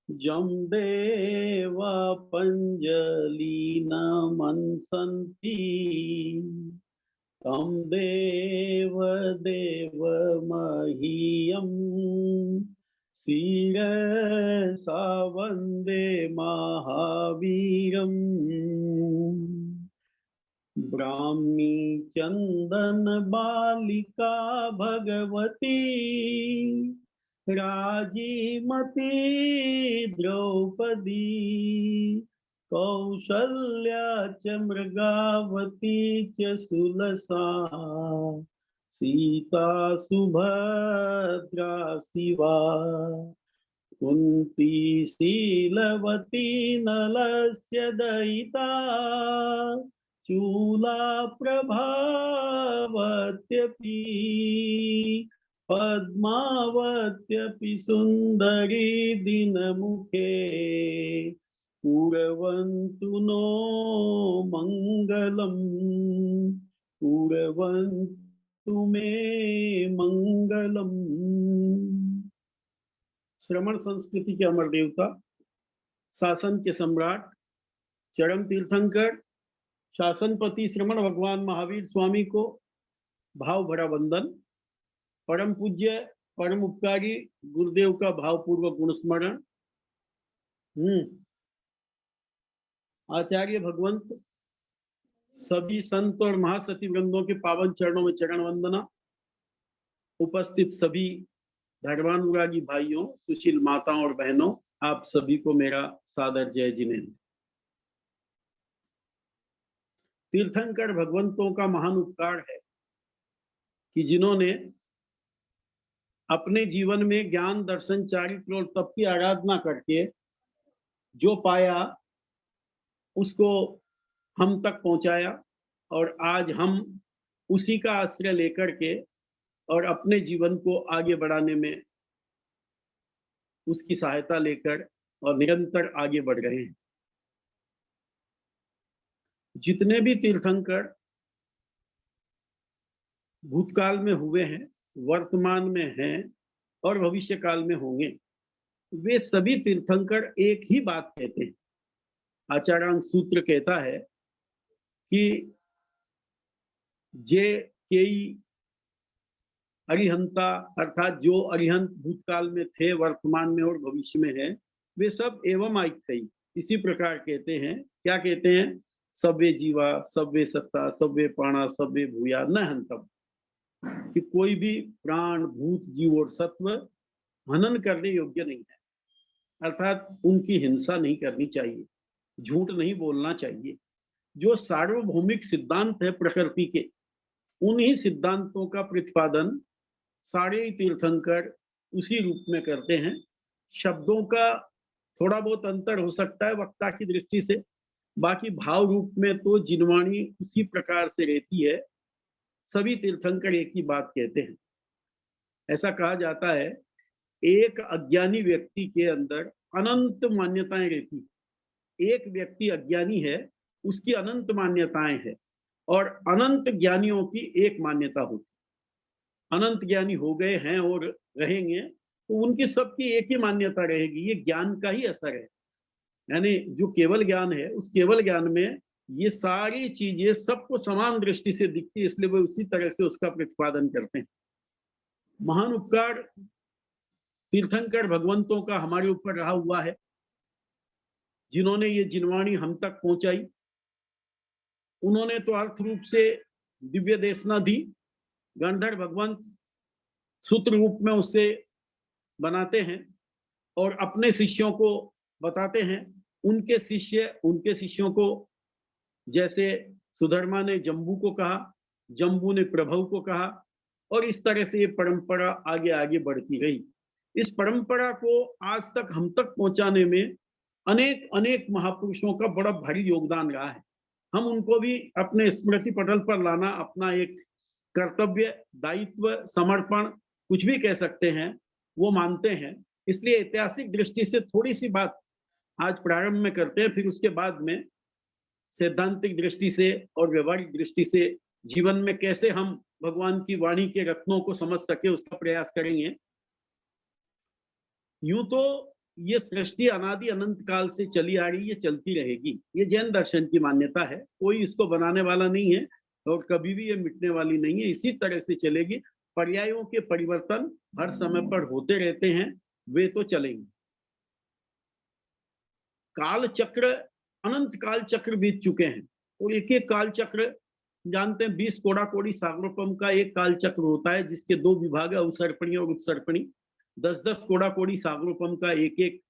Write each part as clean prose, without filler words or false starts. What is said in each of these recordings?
जम्बेवा पञ्जलिना मनसन्ति तं देव मह्यं शिरसा वन्दे महावीरम्। ब्राह्मी चंदन बालिका भगवती राजीमती द्रौपदी कौसल्या च मृगावती च सुलसा सीता सुभद्रा शिवा कुन्ती शीलवती नलस्य दयिता चूला प्रभावत्यपि पद्मावत्यपि सुंदरी दिनमुखे कुर्वन्तु नो मंगलम् कुर्वन्तु मे मंगलम्। श्रमण संस्कृति के अमर देवता शासन के सम्राट चरम तीर्थंकर शासनपति श्रमण भगवान महावीर स्वामी को भाव भरा वंदन। परम पूज्य परम उपकारी गुरुदेव का भावपूर्वक गुण स्मरण। आचार्य भगवंत सभी संत और महासती वृंदों के पावन चरणों में चरण वंदना। उपस्थित सभी धर्मानुरागी भाइयों, सुशील माताओं और बहनों, आप सभी को मेरा सादर जय जिनेन्द्र। तीर्थंकर भगवंतों का महान उपकार है कि जिन्होंने अपने जीवन में ज्ञान, दर्शन, चारित्र और तप की आराधना करके जो पाया उसको हम तक पहुंचाया, और आज हम उसी का आश्रय लेकर के और अपने जीवन को आगे बढ़ाने में उसकी सहायता लेकर और निरंतर आगे बढ़ रहे हैं। जितने भी तीर्थंकर भूतकाल में हुए हैं, वर्तमान में हैं और भविष्य काल में होंगे, वे सभी तीर्थंकर एक ही बात कहते हैं। आचार्यांग सूत्र कहता है कि जे केई अरिहंता, अर्थात जो अरिहंत भूतकाल में थे, वर्तमान में और भविष्य में है, वे सब एवं आइकई। इसी प्रकार कहते हैं, क्या कहते हैं? सब्वे जीवा सब्वे सत्ता सब्वे प्राणा सब्वे भूया न हंतम, कि कोई भी प्राण, भूत, जीव और सत्व हनन करने योग्य नहीं है, अर्थात उनकी हिंसा नहीं करनी चाहिए, झूठ नहीं बोलना चाहिए। जो सार्वभौमिक सिद्धांत है प्रकृति के, उन्हीं सिद्धांतों का प्रतिपादन सारे तीर्थंकर उसी रूप में करते हैं। शब्दों का थोड़ा बहुत अंतर हो सकता है वक्ता की दृष्टि से, बाकी भाव रूप में तो जिनवाणी उसी प्रकार से रहती है। सभी तीर्थंकर एक ही बात कहते हैं। ऐसा कहा जाता है, एक अज्ञानी व्यक्ति के अंदर अनंत मान्यताएं रहती। एक व्यक्ति अज्ञानी है, उसकी अनंत मान्यताएं हैं, और अनंत ज्ञानियों की एक मान्यता होती। अनंत ज्ञानी हो गए हैं और रहेंगे तो उनकी सबकी एक ही मान्यता रहेगी। ये ज्ञान का ही असर है, यानी जो केवल ज्ञान है, उस केवल ज्ञान में ये सारी चीजें सबको समान दृष्टि से दिखती है, इसलिए वे उसी तरह से उसका प्रतिपादन करते हैं। महान उपकार तीर्थंकर भगवंतों का हमारे ऊपर रहा हुआ है, जिन्होंने ये जिनवाणी हम तक पहुंचाई। उन्होंने तो अर्थ रूप से दिव्य देशना दी, गंधर भगवंत सूत्र रूप में उससे बनाते हैं और अपने शिष्यों को बताते हैं। उनके शिष्यों को, जैसे सुधर्मा ने जम्बू को कहा, जम्बू ने प्रभु को कहा, और इस तरह से ये परंपरा आगे आगे बढ़ती रही। इस परंपरा को आज तक हम तक पहुंचाने में अनेक अनेक महापुरुषों का बड़ा भारी योगदान रहा है। हम उनको भी अपने स्मृति पटल पर लाना अपना एक कर्तव्य, दायित्व, समर्पण, कुछ भी कह सकते हैं, वो मानते हैं। इसलिए ऐतिहासिक दृष्टि से थोड़ी सी बात आज प्रारंभ में करते हैं, फिर उसके बाद में सैद्धांतिक दृष्टि से और व्यवहारिक दृष्टि से जीवन में कैसे हम भगवान की वाणी के रत्नों को समझ सके उसका प्रयास करेंगे। यूं तो ये सृष्टि अनादि अनंत काल से चली आ रही, ये चलती रहेगी। ये जैन दर्शन की मान्यता है, कोई इसको बनाने वाला नहीं है और कभी भी ये मिटने वाली नहीं है, इसी तरह से चलेगी। पर्यायों के परिवर्तन हर समय पर होते रहते हैं, वे तो चलेंगे। काल चक्र, अनंत काल चक्र बीत चुके हैं और एक एक काल चक्र जानते हैं, 20 कोड़ा कोड़ी सागरोपम का एक काल चक्र होता है जिसके दो विभाग है, अवसर्पणी और उत्सर्पणी। 10-10 कोड़ा कोड़ी सागरोपम का एक एक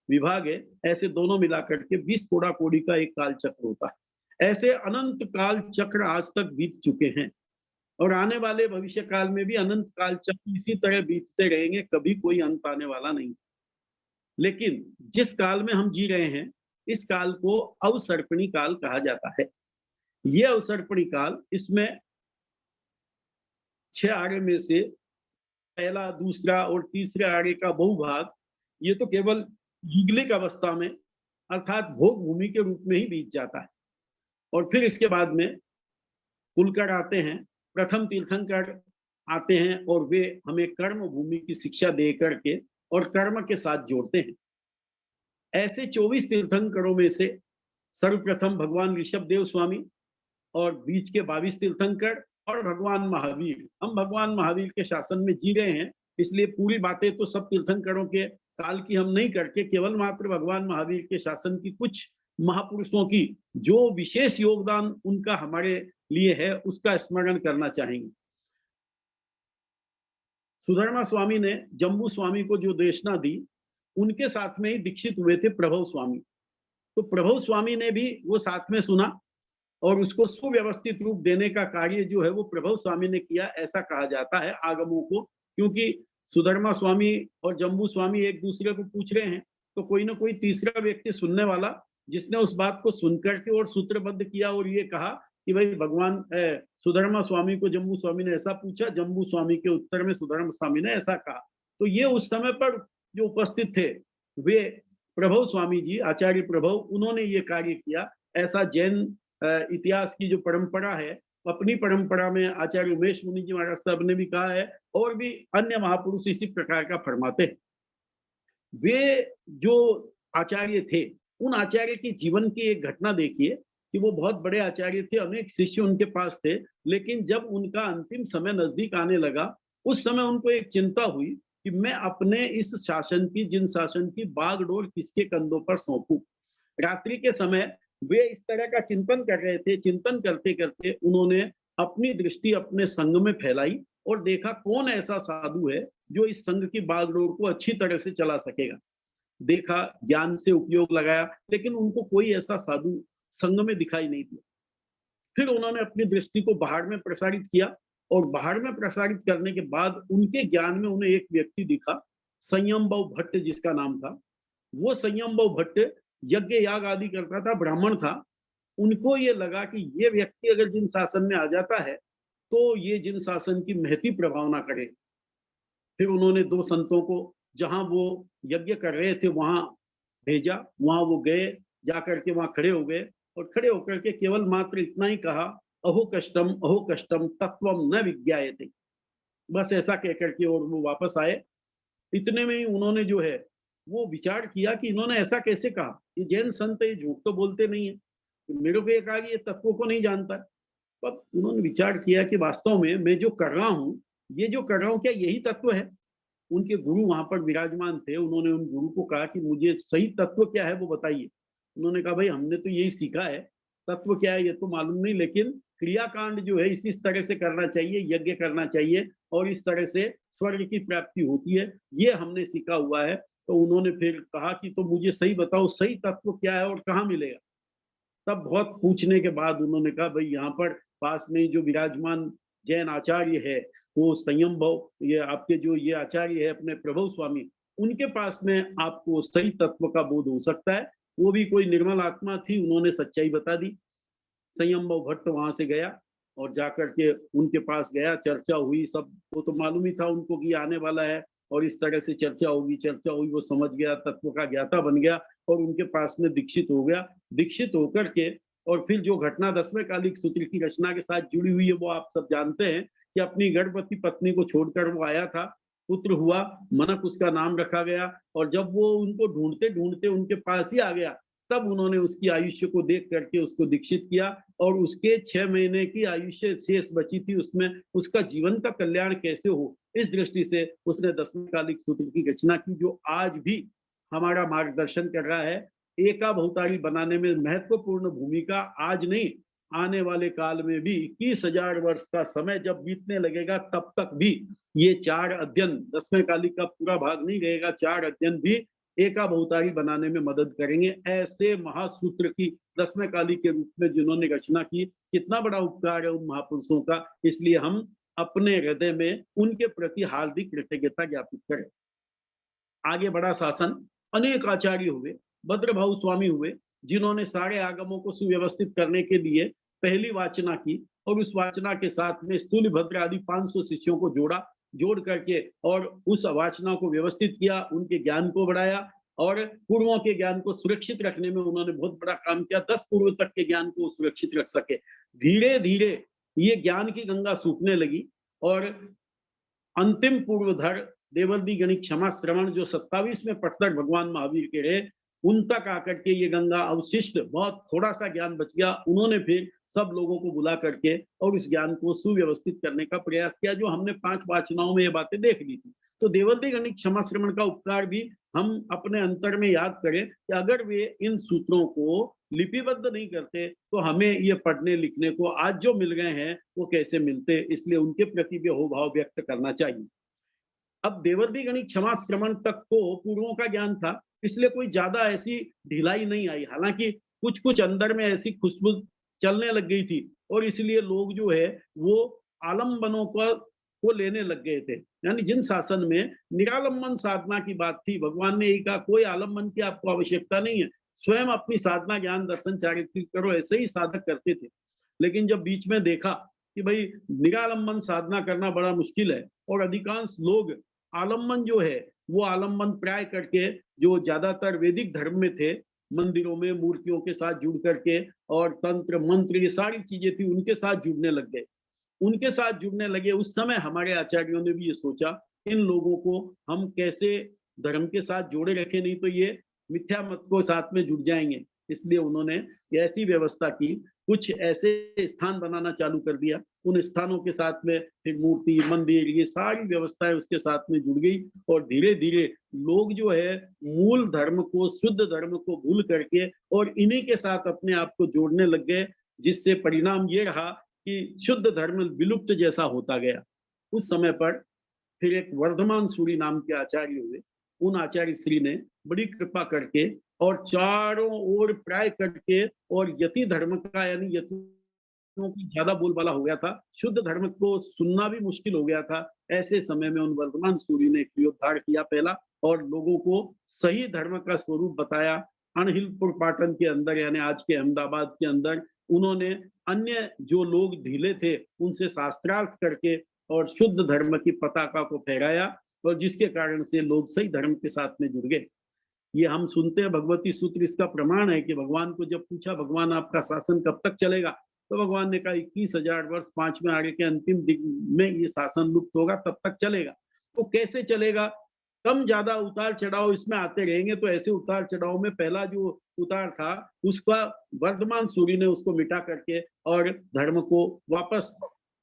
विभाग है, ऐसे दोनों मिलाकर के 20 कोड़ा कोड़ी का एक काल चक्र होता है। ऐसे अनंत काल चक्र आज तक बीत चुके हैं और आने वाले भविष्य काल में भी अनंत काल चक्र इसी तरह बीतते रहेंगे, कभी कोई अंत आने वाला नहीं। लेकिन जिस काल में हम जी रहे हैं, इस काल को अवसर्पणी काल कहा जाता है। यह अवसर्पणी काल, इसमें 6 आरे में से पहला, दूसरा और तीसरे आरे का बहुभाग, ये तो केवल युगलिक अवस्था में अर्थात भोग भूमि के रूप में ही बीत जाता है। और फिर इसके बाद में कुलकर आते हैं, प्रथम तीर्थंकर आते हैं और वे हमें कर्म भूमि की शिक्षा दे करके और कर्म के साथ जोड़ते हैं। ऐसे 24 तीर्थंकरों में से सर्वप्रथम भगवान ऋषभ देव स्वामी और बीच के 22 तीर्थंकर और भगवान महावीर। हम भगवान महावीर के शासन में जी रहे हैं, इसलिए पूरी बातें तो सब तीर्थंकरों के काल की हम नहीं करके केवल मात्र भगवान महावीर के शासन की, कुछ महापुरुषों की जो विशेष योगदान उनका हमारे लिए है, उसका स्मरण करना चाहेंगे। सुधर्मा स्वामी ने जम्बू स्वामी को जो देशना दी, उनके साथ में ही दीक्षित हुए थे प्रभव स्वामी। तो प्रभव स्वामी ने भी वो साथ में सुना और उसको सुव्यवस्थित रूप देने का कार्य जो है वो प्रभव स्वामी ने किया, ऐसा कहा जाता है आगमों को। क्योंकि सुधर्मा स्वामी और जम्बू स्वामी एक दूसरे को पूछ रहे हैं, तो कोई ना कोई तीसरा व्यक्ति सुनने वाला, जिसने उस बात को सुनकर के और सूत्रबद्ध किया और ये कहा कि भाई भगवान सुधर्मा स्वामी को जम्बू स्वामी ने ऐसा पूछा, जम्बू स्वामी के उत्तर में सुधर्मा स्वामी ने ऐसा कहा। तो ये उस समय पर जो उपस्थित थे वे प्रभव स्वामी जी, आचार्य प्रभव, उन्होंने ये कार्य किया। ऐसा जैन इतिहास की जो परंपरा है, अपनी परंपरा में आचार्य उमेश मुनि जी महाराज साहब ने भी कहा है और भी अन्य महापुरुष इसी प्रकार का फरमाते हैं। वे जो आचार्य थे, उन आचार्य की जीवन की एक घटना देखिए कि वो बहुत बड़े आचार्य थे, अनेक शिष्य उनके पास थे, लेकिन जब उनका अंतिम समय नजदीक आने लगा, उस समय उनको एक चिंता हुई कि मैं अपने इस शासन की, जिन शासन की बागडोर किसके कंधों पर सौंपूं। रात्रि के समय वे इस तरह का चिंतन कर रहे थे। चिंतन करते करते उन्होंने अपनी दृष्टि अपने संघ में फैलाई और देखा कौन ऐसा साधु है जो इस संघ की बागडोर को अच्छी तरह से चला सकेगा। देखा, ज्ञान से उपयोग लगाया, लेकिन उनको कोई ऐसा साधु संघ में दिखाई नहीं दिया। फिर उन्होंने अपनी दृष्टि को बाहर में प्रसारित किया और बाहर में प्रसारित करने के बाद उनके ज्ञान में उन्हें एक व्यक्ति दिखा, संयमबव भट्ट जिसका नाम था। वो संयमबव भट्ट यज्ञ याग आदि करता था, ब्राह्मण था। उनको ये लगा कि ये व्यक्ति अगर जिन शासन में आ जाता है तो ये जिन शासन की महती प्रभावना करे। फिर उन्होंने 2 संतों को जहां वो यज्ञ कर रहे थे वहां भेजा, वहां वो गए, जाकर के वहां खड़े हो गए और खड़े होकर के केवल मात्र इतना ही कहा, अहो कष्टम तत्वम न विज्ञायते। बस ऐसा कहकर के और वो वापस आए। इतने में ही उन्होंने जो है वो विचार किया कि इन्होंने ऐसा कैसे कहा, ये जैन संत ये झूठ तो बोलते नहीं है, मेरे को ये कहा कि ये तत्वों को नहीं जानता। तब उन्होंने विचार किया कि वास्तव में मैं जो कर रहा हूँ, ये जो कर रहा हूँ, क्या यही तत्व है? उनके गुरु वहां पर विराजमान थे। उन्होंने उन गुरु को कहा कि मुझे सही तत्व क्या है वो बताइए। उन्होंने कहा भाई हमने तो यही सीखा है, तत्व क्या है ये तो मालूम नहीं, लेकिन क्रियाकांड जो है इसी तरह से करना चाहिए, यज्ञ करना चाहिए और इस तरह से स्वर्ग की प्राप्ति होती है, ये हमने सीखा हुआ है। तो उन्होंने फिर कहा कि तो मुझे सही बताओ, सही तत्व क्या है और कहाँ मिलेगा? तब बहुत पूछने के बाद उन्होंने कहा भाई यहाँ पर पास में जो विराजमान जैन आचार्य है, वो संयम भव, ये आपके जो ये आचार्य है अपने प्रभव स्वामी, उनके पास में आपको सही तत्व का बोध हो सकता है। वो भी कोई निर्मल आत्मा थी, उन्होंने सच्चाई बता दी। संयमभव भट्ट वहां से गया और जाकर के उनके पास गया, चर्चा हुई। सब वो तो मालूम ही था उनको कि आने वाला है और इस तरह से चर्चा होगी। चर्चा हुई, वो समझ गया, तत्व का ज्ञाता बन गया और उनके पास में दीक्षित हो गया। दीक्षित होकर के और फिर जो घटना 10वें कालिक सूत्र की रचना के साथ जुड़ी हुई है वो आप सब जानते हैं कि अपनी गर्भवती पत्नी को छोड़कर वो आया था। पुत्र हुआ, मनक उसका नाम रखा गया। और जब वो उनको ढूंढते ढूंढते उनके पास ही आ गया, तब उन्होंने उसकी आयुष्य को देख करके उसको दीक्षित किया। और उसके 6 महीने की आयुष्य शेष बची थी, उसमें उसका जीवन का कल्याण कैसे हो, इस दृष्टि से उसने दशमकालिक सूत्र की रचना की, जो आज भी हमारा मार्गदर्शन कर रहा है। एका बहुतारी बनाने में महत्वपूर्ण भूमिका आज नहीं, आने वाले काल में भी 21,000 वर्ष का समय जब बीतने लगेगा, तब तक भी ये 4 अध्ययन, 10वें कालिक का पूरा भाग नहीं रहेगा, 4 अध्ययन भी एका बहुतारी बनाने में मदद करेंगे। ऐसे महासूत्र की 10वें कालिक के रूप में जिन्होंने रचना की, कितना बड़ा उपकार है उन महापुरुषों का। इसलिए हम अपने हृदय में उनके प्रति हार्दिक कृतज्ञता ज्ञापित करें। आगे बढ़ा शासन, अनेक आचार्य हुए, भद्रभाऊ स्वामी हुए, जिन्होंने सारे आगमों को सुव्यवस्थित करने के लिए पहली वाचना की, और उस वाचना के साथ में स्थूलभद्र आदि 500 शिष्यों को जोड़ करके और उस वाचना को व्यवस्थित किया, उनके ज्ञान को बढ़ाया, और पूर्वों के ज्ञान को सुरक्षित रखने में उन्होंने बहुत बड़ा काम किया। 10 पूर्व तक के ज्ञान को सुरक्षित रख सके। धीरे धीरे ये ज्ञान की गंगा सूखने लगी, और अंतिम पूर्वधर देवर्षि गणित क्षमा श्रवण, जो 27वें पटधर भगवान महावीर के रहे, उन तक आकर के ये गंगा अवशिष्ट बहुत थोड़ा सा ज्ञान बच गया। उन्होंने फिर सब लोगों को बुला करके और उस ज्ञान को सुव्यवस्थित करने का प्रयास किया, जो हमने 5 वाचनाओं में ये बातें देख ली थी। तो देवर्षि गणित क्षमा श्रवण का उपकार भी हम अपने अंतर में याद करें कि अगर वे इन सूत्रों को लिपिबद्ध नहीं करते, तो हमें ये पढ़ने लिखने को आज जो मिल गए हैं वो कैसे मिलते। इसलिए उनके प्रति भी अहोभाव व्यक्त करना चाहिए। अब देवर्षि गणित क्षमा श्रवण तक तो पूर्वों का ज्ञान था, इसलिए कोई ज्यादा ऐसी ढिलाई नहीं आई। हालांकि कुछ कुछ अंदर में ऐसी खुशबू चलने लग गई थी, और इसलिए लोग जो है वो आलम्बनों को लेने लग गए थे। यानी जिन शासन में निरालंबन साधना की बात थी, भगवान ने यही कहा कोई आलम्बन की आपको आवश्यकता नहीं है, स्वयं अपनी साधना ज्ञान दर्शन चारित्रिक करो, ऐसे ही साधक करते थे। लेकिन जब बीच में देखा कि भाई निरालंबन साधना करना बड़ा मुश्किल है, और अधिकांश लोग आलम्बन जो है वो आलम्बन प्राय करके, जो ज्यादातर वैदिक धर्म में थे, मंदिरों में मूर्तियों के साथ जुड़ करके, और तंत्र मंत्र ये सारी चीजें थी, उनके साथ जुड़ने लग गए। उनके साथ जुड़ने लगे, उस समय हमारे आचार्यों ने भी ये सोचा, इन लोगों को हम कैसे धर्म के साथ जोड़े रखें, नहीं तो ये मिथ्या मत को साथ में जुड़ जाएंगे। इसलिए उन्होंने ऐसी व्यवस्था की, कुछ ऐसे स्थान बनाना चालू कर दिया, उन स्थानों के साथ में फिर मूर्ति मंदिर ये सारी व्यवस्थाएं उसके साथ में जुड़ गई। और धीरे धीरे लोग जो है मूल धर्म को, शुद्ध धर्म को भूल करके और इन्हीं के साथ अपने आप को जोड़ने लग गए, जिससे परिणाम ये रहा कि शुद्ध धर्म विलुप्त जैसा होता गया। उस समय पर फिर एक वर्धमान सूरी नाम के आचार्य हुए। उन आचार्य श्री ने बड़ी कृपा करके और चारों ओर प्राय करके, और यति धर्म का, यानी यतियों की ज्यादा बोलबाला हो गया था, शुद्ध धर्म को सुनना भी मुश्किल हो गया था। ऐसे समय में उन वर्धमान सूरी ने क्रियोद्धार किया पहला, और लोगों को सही धर्म का स्वरूप बताया। अनहिलपुर पाटन के अंदर, यानी आज के अहमदाबाद के अंदर, उन्होंने अन्य जो लोग ढीले थे उनसे शास्त्रार्थ करके और शुद्ध धर्म की पताका को फहराया, और जिसके कारण से लोग सही धर्म के साथ में जुड़ गए। ये हम सुनते हैं भगवती सूत्र, इसका प्रमाण है कि भगवान को जब पूछा, भगवान आपका शासन कब तक चलेगा, तो भगवान ने कहा 21,000 वर्ष, 5वें आर्य के अंतिम दिन में ये शासन लुप्त होगा, तब तक चलेगा। तो कैसे चलेगा? कम ज्यादा उतार चढ़ाव इसमें आते रहेंगे। तो ऐसे उतार चढ़ाव में पहला जो उतार था, उसका वर्धमान सूरी ने उसको मिटा करके और धर्म को वापस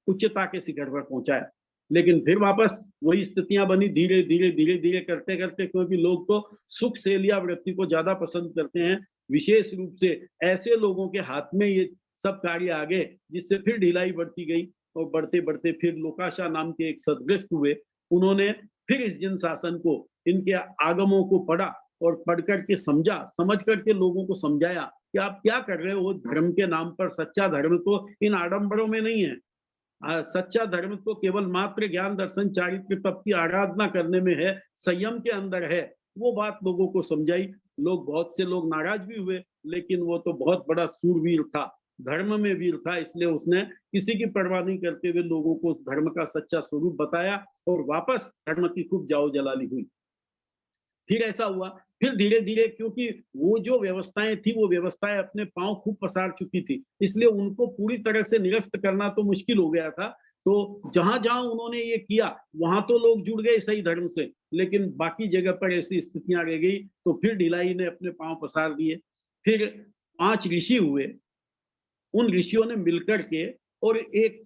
उच्चता के शिखर पर पहुंचाया। लेकिन फिर वापस वही स्थितियां बनी, धीरे धीरे करते करते, क्योंकि लोग तो सुख सेलिया वृत्ति को ज्यादा पसंद करते हैं। विशेष रूप से ऐसे लोगों के हाथ में ये सब कार्य आ गए, जिससे फिर ढिलाई बढ़ती गई, और बढ़ते बढ़ते फिर लोकाशा नाम के एक सदग्रस्त हुए। उन्होंने फिर इस जिन शासन को, इनके आगमों को पढ़ा, और पढ़ करके समझा, समझ करके लोगों को समझाया कि आप क्या कर रहे हो धर्म के नाम पर। सच्चा धर्म तो इन आडंबरों में नहीं है। सच्चा धर्म तो केवल मात्र ज्ञान दर्शन चारित्र तप की आराधना करने में है, संयम के अंदर है। वो बात लोगों को समझाई। बहुत से लोग नाराज भी हुए, लेकिन वो तो बहुत बड़ा सूरवीर था, धर्म में वीर था, इसलिए उसने किसी की परवाह नहीं करते हुए लोगों को धर्म का सच्चा स्वरूप बताया, और वापस धर्म की खूब जाओ जलाली हुई। फिर ऐसा हुआ, फिर धीरे धीरे, क्योंकि वो जो व्यवस्थाएं थी, वो व्यवस्थाएं अपने पांव खूब पसार चुकी थी, इसलिए उनको पूरी तरह से निरस्त करना तो मुश्किल हो गया था। तो जहां जहां उन्होंने ये किया वहां तो लोग जुड़ गए सही धर्म से, लेकिन बाकी जगह पर ऐसी स्थितियां रह गई तो फिर ढिलाई ने अपने पांव पसार दिए। फिर 5 ऋषि हुए, उन ऋषियों ने मिलकर के और एक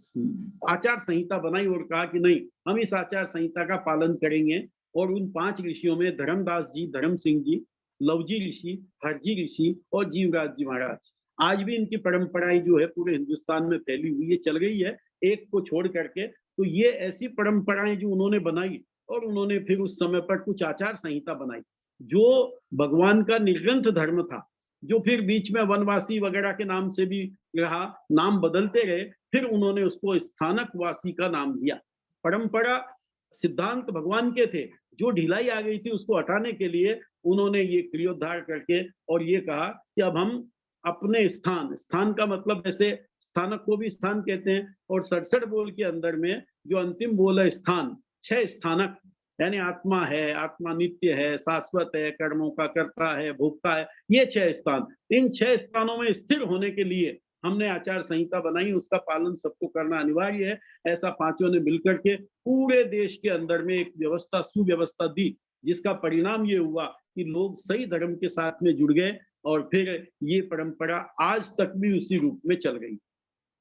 आचार संहिता बनाई और कहा कि नहीं, हम इस आचार संहिता का पालन करेंगे। और उन 5 ऋषियों में धर्मदास जी, धर्म सिंह जी, लवजी ऋषि, हरजी ऋषि और जीवराज जी महाराज। आज भी इनकी परंपराएं जो है पूरे हिंदुस्तान में फैली हुई है, चल गई है, एक को छोड़ करके। तो ये ऐसी परंपराएं जो उन्होंने बनाई, और उन्होंने फिर उस समय पर कुछ आचार संहिता बनाई जो भगवान का निर्ग्रंथ धर्म था, जो फिर बीच में वनवासी वगैरह के नाम से भी रहा, नाम बदलते गए, फिर उन्होंने उसको स्थानक वासी का नाम दिया। परंपरा सिद्धांत भगवान के थे, जो ढिलाई आ गई थी उसको हटाने के लिए उन्होंने ये क्रियोद्धार करके और ये कहा कि अब हम अपने स्थान, स्थान का मतलब ऐसे स्थानक को भी स्थान कहते हैं, और 67 बोल के अंदर में जो अंतिम बोल है स्थान, 6 स्थानक, यानी आत्मा है, आत्मा नित्य है, शाश्वत है, कर्मों का कर्ता है, भोक्ता है, ये 6 स्थान। इन 6 स्थानों में स्थिर होने के लिए हमने आचार संहिता बनाई, उसका पालन सबको करना अनिवार्य है। ऐसा पांचों ने मिलकर के पूरे देश के अंदर में एक व्यवस्था, सुव्यवस्था दी, जिसका परिणाम ये हुआ कि लोग सही धर्म के साथ में जुड़ गए और फिर ये परंपरा आज तक भी उसी रूप में चल गई।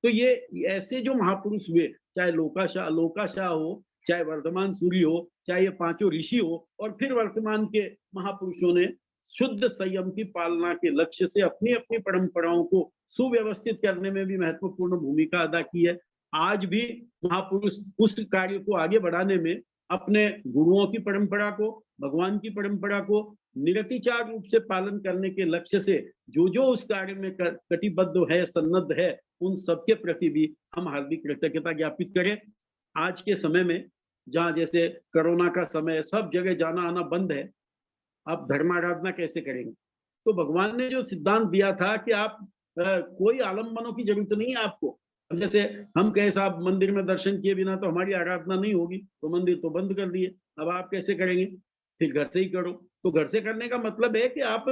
तो ये ऐसे जो महापुरुष हुए, चाहे लोकाशाह हो, चाहे वर्धमान सूर्य हो, चाहे ये पांचों ऋषि हो, और फिर वर्तमान के महापुरुषों ने शुद्ध संयम की पालना के लक्ष्य से अपनी अपनी परंपराओं को सुव्यवस्थित करने में भी महत्वपूर्ण भूमिका अदा की है। आज भी महापुरुष उस कार्य को आगे बढ़ाने में अपने गुरुओं की परंपरा को, भगवान की परंपरा को निरतिचार रूप से पालन करने के लक्ष्य से जो जो उस कार्य में कटिबद्ध है, सन्नद्ध है, उन सबके प्रति भी हम हार्दिक कृतज्ञता ज्ञापित करें। आज के समय में जहाँ जैसे कोरोना का समय है, सब जगह जाना आना बंद है, आप धर्माराधना कैसे करेंगे? तो भगवान ने जो सिद्धांत दिया था कि आप कोई आलम्बनों की जरूरत नहीं है आपको। अब जैसे हम कहे साहब मंदिर में दर्शन किए बिना तो हमारी आराधना नहीं होगी, तो मंदिर तो बंद कर दिए, अब आप कैसे करेंगे? फिर घर से ही करो। तो घर से करने का मतलब है कि आप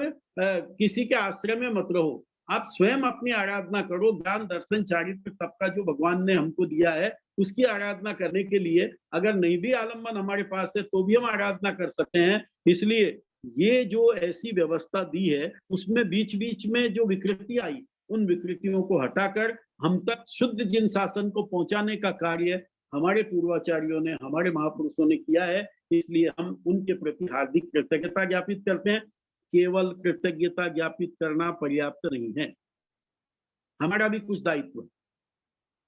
किसी के आश्रय में मत रहो, आप स्वयं अपनी आराधना करो। ज्ञान दर्शन चारित्र तप का जो भगवान ने हमको दिया है, उसकी आराधना करने के लिए अगर नहीं भी आलम्बन हमारे पास है तो भी हम आराधना कर सकते हैं। इसलिए ये जो ऐसी व्यवस्था दी है, उसमें बीच बीच में जो विकृति आई, उन विकृतियों को हटाकर हम तक शुद्ध जिन शासन को पहुंचाने का कार्य हमारे पूर्वाचार्यों ने, हमारे महापुरुषों ने किया है। इसलिए हम उनके प्रति हार्दिक कृतज्ञता ज्ञापित करते हैं। केवल कृतज्ञता ज्ञापित करना पर्याप्त नहीं है, हमारा भी कुछ दायित्व है।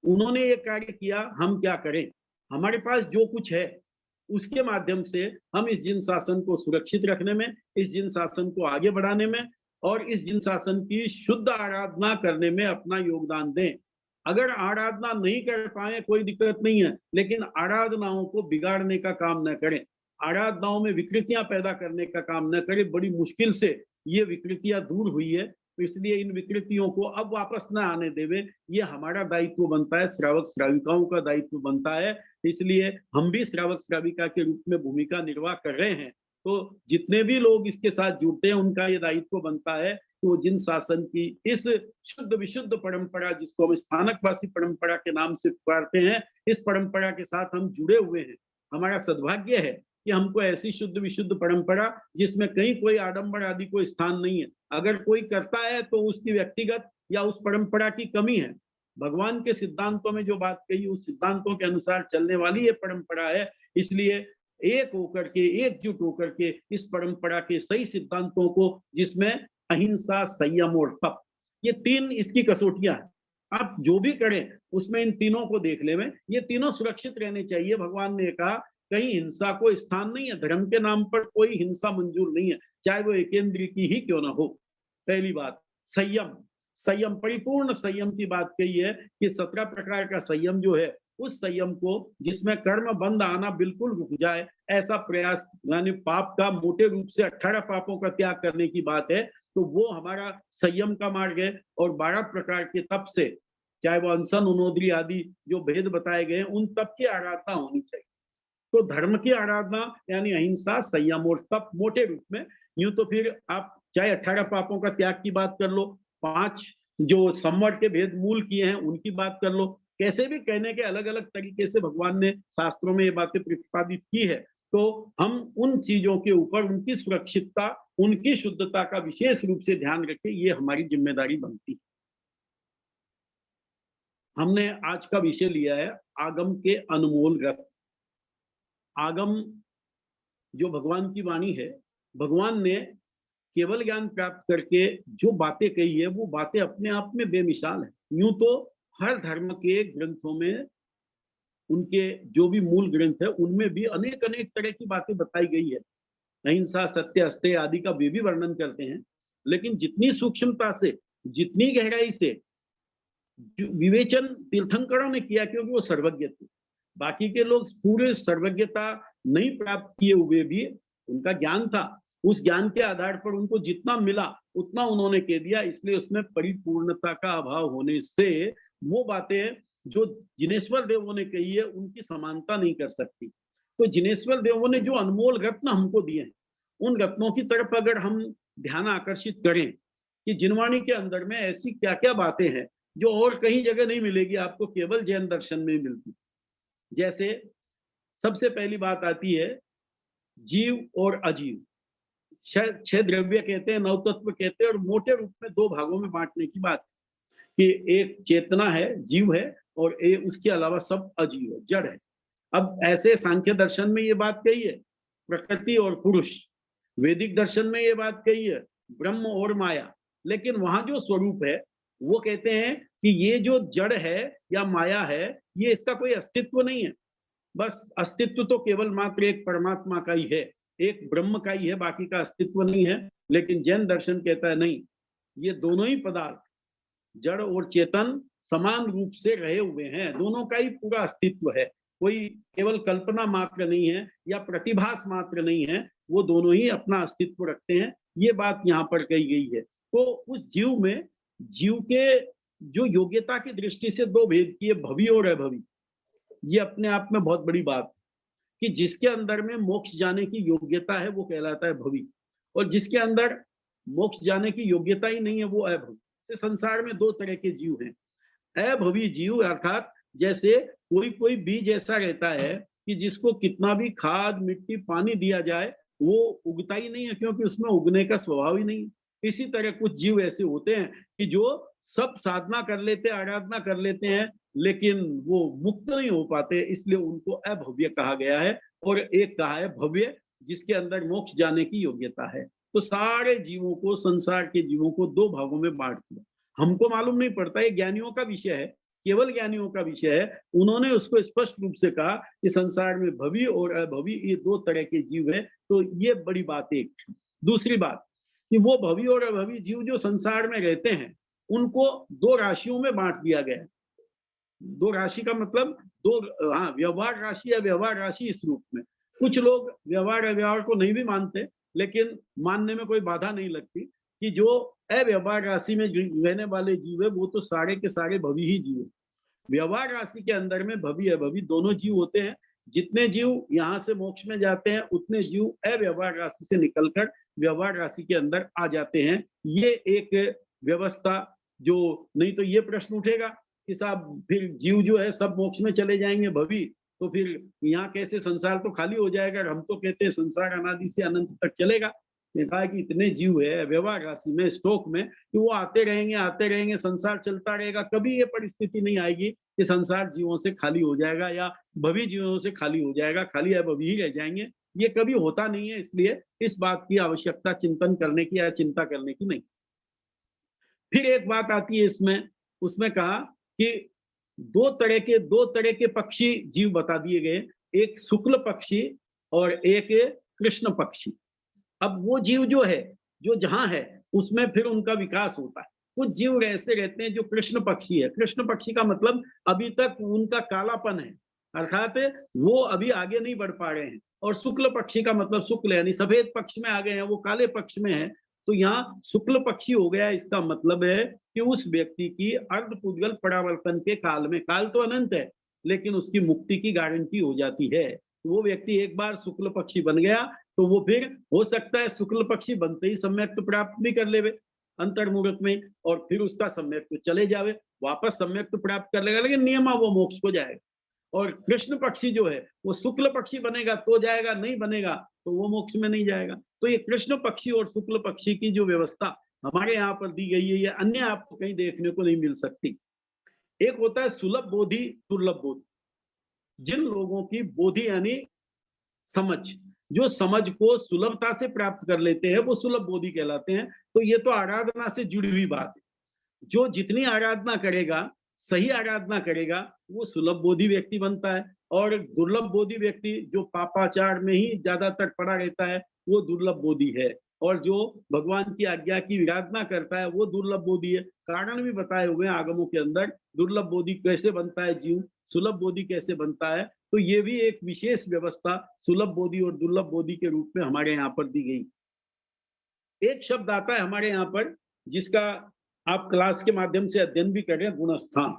उन्होंने ये कार्य किया, हम क्या करें? हमारे पास जो कुछ है उसके माध्यम से हम इस जिन शासन को सुरक्षित रखने में, इस जिन शासन को आगे बढ़ाने में और इस जिन शासन की शुद्ध आराधना करने में अपना योगदान दें। अगर आराधना नहीं कर पाए कोई दिक्कत नहीं है, लेकिन आराधनाओं को बिगाड़ने का काम न करें, आराधनाओं में विकृतियां पैदा करने का काम न करें। बड़ी मुश्किल से ये विकृतियां दूर हुई है, तो इसलिए इन विकृतियों को अब वापस न आने देवे, ये हमारा दायित्व बनता है, श्रावक श्राविकाओं का दायित्व बनता है। इसलिए हम भी श्रावक श्राविका के रूप में भूमिका निर्वाह कर रहे हैं। तो जितने भी लोग इसके साथ जुड़ते हैं उनका ये दायित्व बनता है तो जिन शासन की इस शुद्ध विशुद्ध परंपरा, जिसको हम स्थानकवासी परंपरा के नाम से पुकारते हैं, इस परंपरा के साथ हम जुड़े हुए हैं। हमारा सद्भाग्य है कि हमको ऐसी शुद्ध विशुद्ध परंपरा जिसमें कहीं कोई आडंबर आदि कोई स्थान नहीं है, अगर कोई करता है तो उसकी व्यक्तिगत या उस परंपरा की कमी है। भगवान के सिद्धांतों में जो बात कही, उस सिद्धांतों के अनुसार चलने वाली ये परंपरा है। इसलिए एक होकर के, एकजुट होकर के इस परंपरा के सही सिद्धांतों को, जिसमें अहिंसा, संयम और तप, ये 3 इसकी कसौटियां हैं। आप जो भी करें उसमें इन तीनों को देख ले, में ये तीनों सुरक्षित रहने चाहिए। भगवान ने कहा कहीं हिंसा को स्थान नहीं है, धर्म के नाम पर कोई हिंसा मंजूर नहीं है, चाहे वो एकेंद्रीय की ही क्यों ना हो। पहली बात संयम, संयम, परिपूर्ण संयम की बात कही है कि 17 प्रकार का संयम जो है, उस संयम को जिसमें कर्म बंद आना बिल्कुल रुक जाए, ऐसा प्रयास, यानी पाप का मोटे रूप से 18 पापों का त्याग करने की बात है, तो वो हमारा संयम का मार्ग है। और 12 प्रकार के तप से, चाहे वो अनशन, उनोद्री आदि जो भेद बताए गए हैं, उन तप की आराधना होनी चाहिए। तो धर्म की आराधना यानी अहिंसा, संयम और तप मोटे रूप में। यूं तो फिर आप चाहे 18 पापों का त्याग की बात कर लो, 5 जो संवर के भेद मूल किए हैं उनकी बात कर लो, कैसे भी कहने के अलग अलग तरीके से भगवान ने शास्त्रों में ये बातें प्रतिपादित की है, तो हम उन चीजों के ऊपर उनकी सुरक्षितता, उनकी शुद्धता का विशेष रूप से ध्यान रखें, ये हमारी जिम्मेदारी बनती है। हमने आज का विषय लिया है आगम के अनमोल रत्न। आगम जो भगवान की वाणी है, भगवान ने केवल ज्ञान प्राप्त करके जो बातें कही है, वो बातें अपने आप में बेमिसाल है। यूं तो हर धर्म के ग्रंथों में, उनके जो भी मूल ग्रंथ है, उनमें भी अनेक अनेक तरह की बातें बताई गई है। अहिंसा, सत्य, अस्तेय आदि का वे भी वर्णन करते हैं, लेकिन जितनी सूक्ष्मता से, जितनी गहराई से विवेचन तीर्थंकरों ने किया, क्योंकि वो सर्वज्ञ थे। बाकी के लोग पूरे सर्वज्ञता नहीं प्राप्त किए हुए भी उनका ज्ञान था, उस ज्ञान के आधार पर उनको जितना मिला उतना उन्होंने कह दिया। इसलिए उसमें परिपूर्णता का अभाव होने से वो बातें जो जिनेश्वर देवों ने कही है, उनकी समानता नहीं कर सकती। तो जिनेश्वर देवों ने जो अनमोल रत्न हमको दिए हैं, उन रत्नों की तरफ अगर हम ध्यान आकर्षित करें कि जिनवाणी के अंदर में ऐसी क्या क्या बातें हैं जो और कहीं जगह नहीं मिलेगी, आपको केवल जैन दर्शन में ही मिलती। जैसे सबसे पहली बात आती है जीव और अजीव। छह द्रव्य कहते हैं, नव तत्व कहते हैं, और मोटे रूप में दो भागों में बांटने की बात कि एक चेतना है, जीव है, और उसके अलावा सब अजीव है, जड़ है। अब ऐसे सांख्य दर्शन में ये बात कही है प्रकृति और पुरुष, वैदिक दर्शन में ये बात कही है ब्रह्म और माया। लेकिन वहां जो स्वरूप है वो कहते हैं कि ये जो जड़ है या माया है, ये इसका कोई अस्तित्व नहीं है। बस अस्तित्व तो केवल मात्र एक परमात्मा का ही है, एक ब्रह्म का ही है, बाकी का अस्तित्व नहीं है। लेकिन जैन दर्शन कहता है नहीं, ये दोनों ही पदार्थ, जड़ और चेतन, समान रूप से रहे हुए हैं, दोनों का ही पूरा अस्तित्व है। कोई केवल कल्पना मात्र नहीं है या प्रतिभास मात्र नहीं है, वो दोनों ही अपना अस्तित्व रखते हैं। ये बात यहाँ पर कही गई है। तो उस जीव में, जीव के जो योग्यता की दृष्टि से दो भेद किए, भवी और अभवी। ये अपने आप में बहुत बड़ी बात कि जिसके अंदर में मोक्ष जाने की योग्यता है वो कहलाता है भवी, और जिसके अंदर मोक्ष जाने की योग्यता ही नहीं है वो अभवी। से संसार में दो तरह के जीव हैं। अभवी जीव अर्थात जैसे कोई कोई बीज ऐसा रहता है कि जिसको कितना भी खाद, मिट्टी, पानी दिया जाए वो उगता ही नहीं है, क्योंकि उसमें उगने का स्वभाव ही नहीं है। इसी तरह कुछ जीव ऐसे होते हैं कि जो सब साधना कर लेते, आराधना कर लेते हैं, लेकिन वो मुक्त नहीं हो पाते, इसलिए उनको अभव्य कहा गया है। और एक कहा है भव्य, जिसके अंदर मोक्ष जाने की योग्यता है। तो सारे जीवों को, संसार के जीवों को दो भागों में बांट दिया। हमको मालूम नहीं पड़ता, ये ज्ञानियों का विषय है, केवल ज्ञानियों का विषय है। उन्होंने उसको स्पष्ट रूप से कहा कि संसार में भवी और अभवी ये दो तरह के जीव है। तो ये बड़ी बात एक। दूसरी बात कि वो भवी और अभवी जीव जो संसार में रहते हैं, उनको दो राशियों में बांट दिया गया है। दो राशि का मतलब दो, हाँ, व्यवहार राशि या व्यवहार राशि इस रूप में। कुछ लोग व्यवहार अव्यवहार को नहीं भी मानते, लेकिन मानने में कोई बाधा नहीं लगती कि जो अव्यवहार राशि में रहने वाले जीव है वो तो सारे के सारे भवी ही जीव है। व्यवहार राशि के अंदर में भवी अभवी दोनों जीव होते हैं। जितने जीव यहाँ से मोक्ष में जाते हैं, उतने जीव अव्यवहार राशि से निकलकर व्यवहार राशि के अंदर आ जाते हैं। ये एक व्यवस्था, जो नहीं तो ये प्रश्न उठेगा कि साहब फिर जीव जो है सब मोक्ष में चले जाएंगे भवी, तो फिर यहाँ कैसे, संसार तो खाली हो जाएगा। हम तो कहते हैं संसार अनादि से अनंत तक चलेगा। कहा कि इतने जीव है व्यवहार राशि में, स्टॉक में, कि वो आते रहेंगे, संसार चलता रहेगा। कभी ये परिस्थिति नहीं आएगी कि संसार जीवों से खाली हो जाएगा या भवी जीवों से खाली हो जाएगा, खाली अभवी ही रह जाएंगे। ये कभी होता नहीं है, इसलिए इस बात की आवश्यकता चिंतन करने की या चिंता करने की नहीं। फिर एक बात आती है इसमें, उसमें कहा कि दो तरह के पक्षी जीव बता दिए गए, एक शुक्ल पक्षी और एक कृष्ण पक्षी। अब वो जीव जो है, जो जहां है, उसमें फिर उनका विकास होता है। कुछ जीव ऐसे रहते हैं जो कृष्ण पक्षी है। कृष्ण पक्षी का मतलब अभी तक उनका कालापन है, अर्थात वो अभी आगे नहीं बढ़ पा रहे हैं। और शुक्ल पक्षी का मतलब शुक्ल यानी सफेद पक्ष में आ गए हैं, वो काले पक्ष में है। तो यहाँ शुक्ल पक्षी हो गया, इसका मतलब है कि उस व्यक्ति की अर्धपुद्गल परावर्तन के काल में, काल तो अनंत है, लेकिन उसकी मुक्ति की गारंटी हो जाती है। वो व्यक्ति एक बार शुक्ल पक्षी बन गया तो वो फिर हो सकता है शुक्ल पक्षी बनते ही सम्यक तो प्राप्त भी कर लेवे अंतर्मुहूर्त में, और फिर उसका सम्यक तो चले जावे। वापस सम्यक तो प्राप्त कर लेगा, लेकिन नियमा वो मोक्ष को जाएगा। और कृष्ण पक्षी जो है वो शुक्ल पक्षी बनेगा तो जाएगा, नहीं बनेगा तो वो मोक्ष में नहीं जाएगा। तो ये कृष्ण पक्षी और शुक्ल पक्षी की जो व्यवस्था हमारे यहाँ पर दी गई है, ये अन्य आपको कहीं देखने को नहीं मिल सकती। एक होता है सुलभ बोधि, दुर्लभ बोधि। जिन लोगों की बोधि यानी समझ, जो समझ को सुलभता से प्राप्त कर लेते हैं, वो सुलभ बोधि कहलाते हैं। तो ये तो आराधना से जुड़ी हुई बात है। जो जितनी आराधना करेगा, सही आराधना करेगा, वो सुलभ बोधि व्यक्ति बनता है। और दुर्लभ बोधि व्यक्ति जो पापाचार में ही ज्यादातर पड़ा रहता है, वो दुर्लभ बोधि है। और जो भगवान की आज्ञा की विराधना करता है, वो दुर्लभ बोधि है। कारण भी बताए हुए हैं आगमों के अंदर, दुर्लभ बोधि कैसे बनता है जीव, सुलभ बोधि कैसे बनता है। तो ये भी एक विशेष व्यवस्था सुलभ बोधि और दुर्लभ बोधि के रूप में हमारे यहाँ पर दी गई। एक शब्द आता है हमारे यहाँ पर, जिसका आप क्लास के माध्यम से अध्ययन भी कर रहे हैं, गुणस्थान।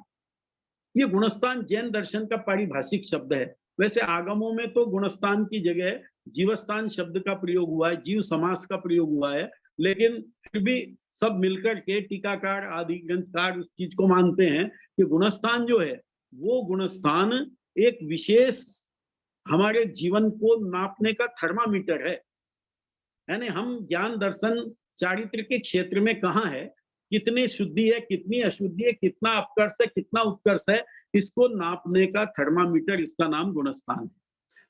ये गुणस्थान जैन दर्शन का पारिभाषिक शब्द है। वैसे आगमों में तो गुणस्थान की जगह जीवस्थान शब्द का प्रयोग हुआ है, जीव समास का प्रयोग हुआ है, लेकिन फिर भी सब मिलकर के टीकाकार आदि ग्रंथकार उस चीज को मानते हैं कि गुणस्थान जो है वो गुणस्थान एक विशेष हमारे जीवन को नापने का थर्मामीटर है। यानी हम ज्ञान दर्शन चारित्र के क्षेत्र में कहाँ है, कितनी शुद्धि है, कितनी अशुद्धि है, कितना अपकर्ष है, कितना उत्कर्ष है, इसको नापने का थर्मामीटर, इसका नाम गुणस्थान है।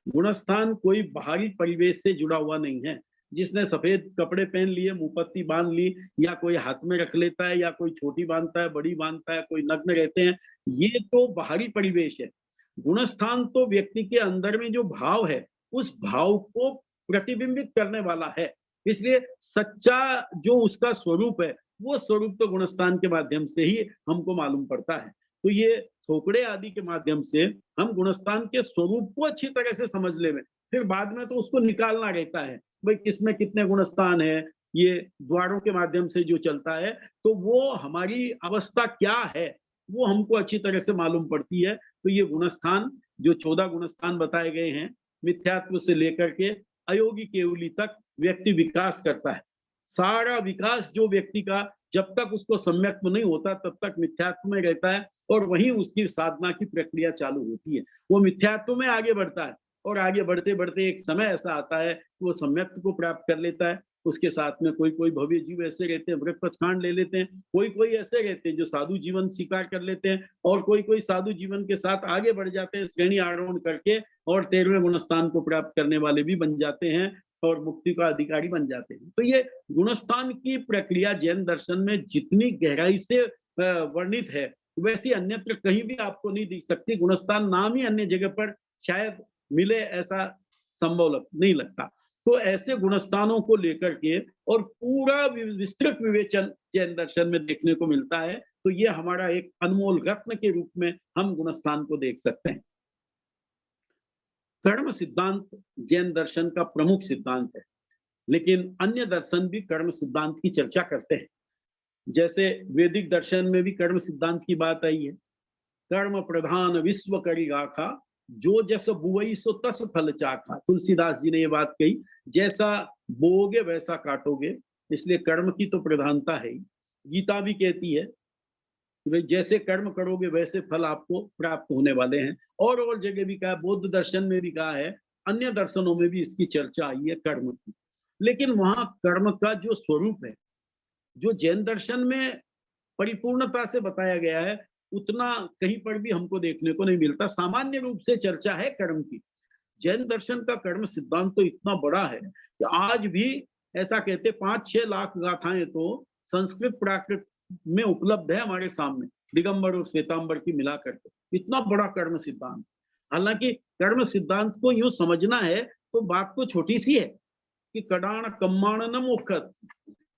गुणस्थान कोई बाहरी परिवेश से जुड़ा हुआ नहीं है। जिसने सफेद कपड़े पहन लिए, मुंहपत्ती बांध ली, या कोई हाथ में रख लेता है, या कोई छोटी बांधता है, बड़ी बांधता है, कोई नग्न रहते हैं, ये तो बाहरी परिवेश है। गुणस्थान तो व्यक्ति के अंदर में जो भाव है, उस भाव को प्रतिबिंबित करने वाला है। इसलिए सच्चा जो उसका स्वरूप है, वो स्वरूप तो गुणस्थान के माध्यम से ही हमको मालूम पड़ता है। तो ये थोपड़े आदि के माध्यम से हम गुणस्थान के स्वरूप को अच्छी तरह से समझ ले, फिर बाद में तो उसको निकालना रहता है, भाई किसमें कितने गुणस्थान है, ये द्वारों के माध्यम से जो चलता है, तो वो हमारी अवस्था क्या है वो हमको अच्छी तरह से मालूम पड़ती है। तो ये गुणस्थान, जो 14 गुणस्थान बताए गए हैं, मिथ्यात्व से लेकर के अयोगी केवली तक व्यक्ति विकास करता है। सारा विकास जो व्यक्ति का जब तक उसको सम्यक्त्व नहीं होता तब तक मिथ्यात्व में रहता है, और वहीं उसकी साधना की प्रक्रिया चालू होती है। वो मिथ्यात्व में आगे बढ़ता है, और आगे बढ़ते बढ़ते एक समय ऐसा आता है कि वो सम्यक्त्व को प्राप्त कर लेता है। उसके साथ में कोई कोई भव्य जीव ऐसे रहते हैं, व्रत पचखांड ले लेते हैं, कोई कोई ऐसे रहते हैं जो साधु जीवन स्वीकार कर लेते हैं, और कोई कोई साधु जीवन के साथ आगे बढ़ जाते हैं श्रेणी आरोहण करके, और 13वें गुणस्थान को प्राप्त करने वाले भी बन जाते हैं, और मुक्ति का अधिकारी बन जाते हैं। तो ये गुणस्थान की प्रक्रिया जैन दर्शन में जितनी गहराई से वर्णित है, वैसी अन्यत्र कहीं भी आपको नहीं दिख सकती। गुणस्थान नाम ही अन्य जगह पर शायद मिले, ऐसा संभव नहीं लगता। तो ऐसे गुणस्थानों को लेकर के और पूरा विस्तृत विवेचन जैन दर्शन में देखने को मिलता है। तो ये हमारा एक अनमोल रत्न के रूप में हम गुणस्थान को देख सकते हैं। कर्म सिद्धांत जैन दर्शन का प्रमुख सिद्धांत है, लेकिन अन्य दर्शन भी कर्म सिद्धांत की चर्चा करते हैं। जैसे वैदिक दर्शन में भी कर्म सिद्धांत की बात आई है। कर्म प्रधान विश्व करी राखा, जो जस बुवई सो तस फल चाखा। तुलसीदास जी ने ये बात कही, जैसा बोओगे वैसा काटोगे, इसलिए कर्म की तो प्रधानता है। गीता भी कहती है कि भाई जैसे कर्म करोगे वैसे फल आपको प्राप्त होने वाले हैं। और जगह भी कहा, बौद्ध दर्शन में भी कहा है, अन्य दर्शनों में भी इसकी चर्चा आई है कर्म की। लेकिन वहां कर्म का जो स्वरूप है, जो जैन दर्शन में परिपूर्णता से बताया गया है, उतना कहीं पर भी हमको देखने को नहीं मिलता। सामान्य रूप से चर्चा है कर्म की। जैन दर्शन का कर्म सिद्धांत तो इतना बड़ा है कि आज भी ऐसा कहते 5-6 लाख गाथाएं तो संस्कृत प्राकृत में उपलब्ध है हमारे सामने, दिगंबर और श्वेतांबर की मिला करके। इतना बड़ा कर्म सिद्धांत। हालांकि कर्म सिद्धांत को यूं समझना है तो बात तो छोटी सी है कि कडाण कम्माण न मोक्षत,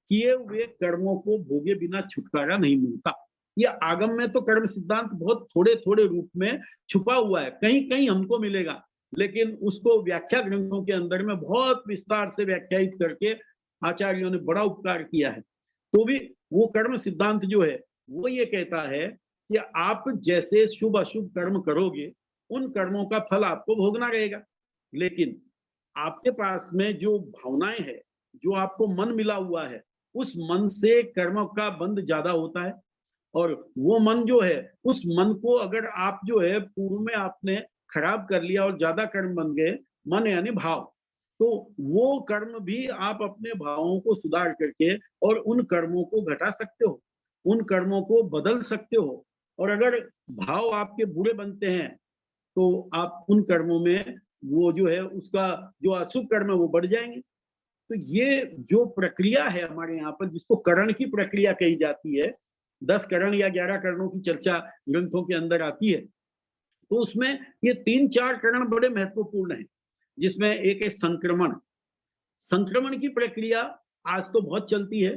किए हुए कर्मों को भोगे बिना छुटकारा नहीं मिलता। ये आगम में तो कर्म सिद्धांत बहुत थोड़े थोड़े रूप में छुपा हुआ है, कहीं कहीं हमको मिलेगा, लेकिन उसको व्याख्या ग्रंथों के अंदर में बहुत विस्तार से व्याख्यायित करके आचार्यों ने बड़ा उपकार किया है। तो भी वो कर्म सिद्धांत जो है वो ये कहता है कि आप जैसे शुभ अशुभ कर्म करोगे, उन कर्मों का फल आपको भोगना रहेगा। लेकिन आपके पास में जो भावनाएं है, जो आपको मन मिला हुआ है, उस मन से कर्म का बंध ज्यादा होता है। और वो मन जो है, उस मन को अगर आप जो है पूर्व में आपने खराब कर लिया और ज्यादा कर्म बन गए, मन यानी भाव, तो वो कर्म भी आप अपने भावों को सुधार करके और उन कर्मों को घटा सकते हो, उन कर्मों को बदल सकते हो। और अगर भाव आपके बुरे बनते हैं तो आप उन कर्मों में वो जो है उसका जो अशुभ कर्म है वो बढ़ जाएंगे। तो ये जो प्रक्रिया है हमारे यहाँ पर, जिसको करण की प्रक्रिया कही जाती है, 10 करण या 11 करणों की चर्चा ग्रंथों के अंदर आती है, तो उसमें ये 3-4 करण बड़े महत्वपूर्ण हैं, जिसमें एक है संक्रमण। संक्रमण की प्रक्रिया आज तो बहुत चलती है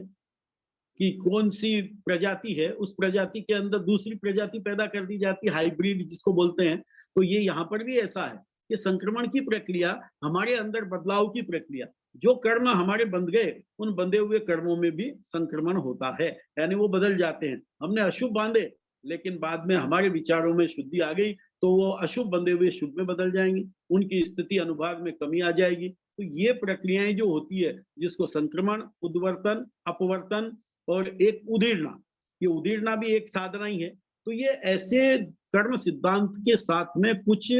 कि कौन सी प्रजाति है, उस प्रजाति के अंदर दूसरी प्रजाति पैदा कर दी जाती है, हाइब्रिड जिसको बोलते हैं। तो ये यहाँ पर भी ऐसा है कि संक्रमण की प्रक्रिया, हमारे अंदर बदलाव की प्रक्रिया। जो कर्म हमारे बंध गए, उन बंधे हुए कर्मों में भी संक्रमण होता है, यानी वो बदल जाते हैं। हमने अशुभ बांधे, लेकिन बाद में हमारे विचारों में शुद्धि आ गई, तो वो अशुभ बंधे हुए शुभ में बदल जाएंगे, उनकी स्थिति अनुभाग में कमी आ जाएगी। तो ये प्रक्रियाएं जो होती है, जिसको संक्रमण, उद्वर्तन, अपवर्तन और एक उदीर्णा, ये उदीर्णा भी एक साधना ही है। तो ये ऐसे कर्म सिद्धांत के साथ में कुछ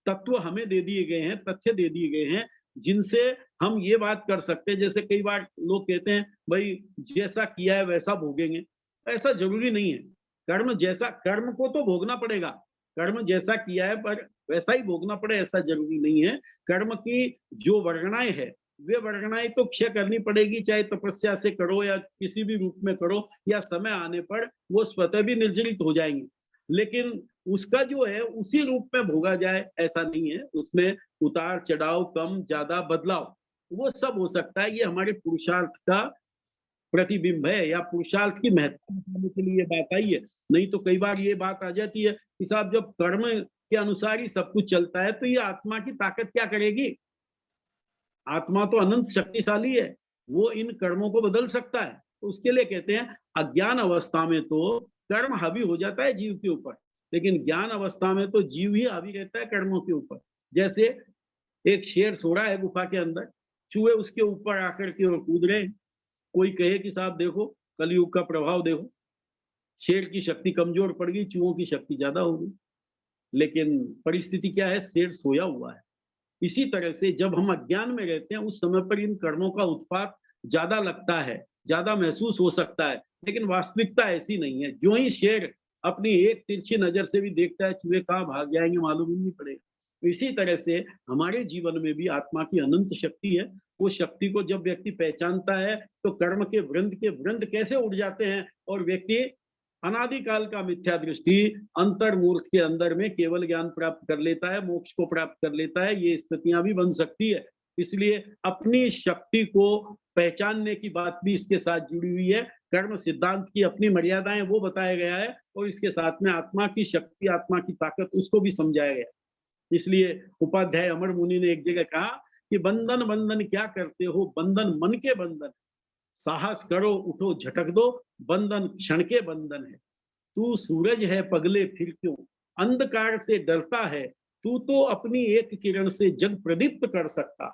तत्व हमें दे दिए गए हैं, तथ्य दे दिए गए हैं, जिनसे हम ये बात कर सकते हैं। जैसे कई बार लोग कहते हैं भाई जैसा किया है वैसा भोगेंगे, ऐसा जरूरी नहीं है। कर्म जैसा, कर्म को तो भोगना पड़ेगा, कर्म जैसा किया है पर वैसा ही भोगना पड़े ऐसा जरूरी नहीं है। कर्म की जो वर्गणाएं है, वे वर्गणाएं तो क्षय करनी पड़ेगी, चाहे तपस्या से करो या किसी भी रूप में करो, या समय आने पर वो स्वतः भी निर्जरित हो जाएंगे। लेकिन उसका जो है उसी रूप में भोगा जाए ऐसा नहीं है, उसमें उतार चढ़ाव, कम ज्यादा, बदलाव, वो सब हो सकता है। ये हमारे पुरुषार्थ का प्रतिबिंब है, या पुरुषार्थ की महत्ता बताने के लिए ये बात आई है। नहीं तो कई बार ये बात आ जाती है कि साहब जब कर्म के अनुसार ही सब कुछ चलता है, तो ये आत्मा की ताकत क्या करेगी? आत्मा तो अनंत शक्तिशाली है, वो इन कर्मों को बदल सकता है। तो उसके लिए कहते हैं अज्ञान अवस्था में तो कर्म हावी हो जाता है जीव के ऊपर, लेकिन ज्ञान अवस्था में तो जीव ही हावी रहता है कर्मों के ऊपर। जैसे एक शेर सो रहा है गुफा के अंदर, चूहे उसके ऊपर आकर के और कूद रहे हैं। कोई कहे कि साहब देखो कलयुग का प्रभाव देखो, शेर की शक्ति कमजोर पड़ गई, चूहों की शक्ति ज्यादा हो गई। लेकिन परिस्थिति क्या है, शेर सोया हुआ है। इसी तरह से जब हम अज्ञान में रहते हैं, उस समय पर इन कर्मों का उत्पात ज्यादा लगता है, ज्यादा महसूस हो सकता है, लेकिन वास्तविकता ऐसी नहीं है। जो ही शेर अपनी एक तिरछी नजर से भी देखता है, चूहे कहाँ भाग जाएंगे मालूम ही नहीं पड़ेगा। तो इसी तरह से हमारे जीवन में भी आत्मा की अनंत शक्ति है। वो शक्ति को जब व्यक्ति पहचानता है, तो कर्म के वृंद कैसे उड़ जाते हैं, और व्यक्ति अनादिकाल का मिथ्या दृष्टि अंतर्मूर्त के अंदर में केवल ज्ञान प्राप्त कर लेता है, मोक्ष को प्राप्त कर लेता है। ये स्थितियां भी बन सकती है। इसलिए अपनी शक्ति को पहचानने की बात भी इसके साथ जुड़ी हुई है। कर्म सिद्धांत की अपनी मर्यादाएं वो बताया गया है, और इसके साथ में आत्मा की शक्ति, आत्मा की ताकत, उसको भी समझाया गया। इसलिए उपाध्याय अमर मुनि ने एक जगह कहा कि बंधन बंधन क्या करते हो, बंधन मन के बंधन, साहस करो उठो झटक दो, बंधन क्षण के बंधन है। तू सूरज है पगले फिर क्यों, अंधकार से डरता है, तू तो अपनी एक किरण से जग प्रदीप्त कर सकता।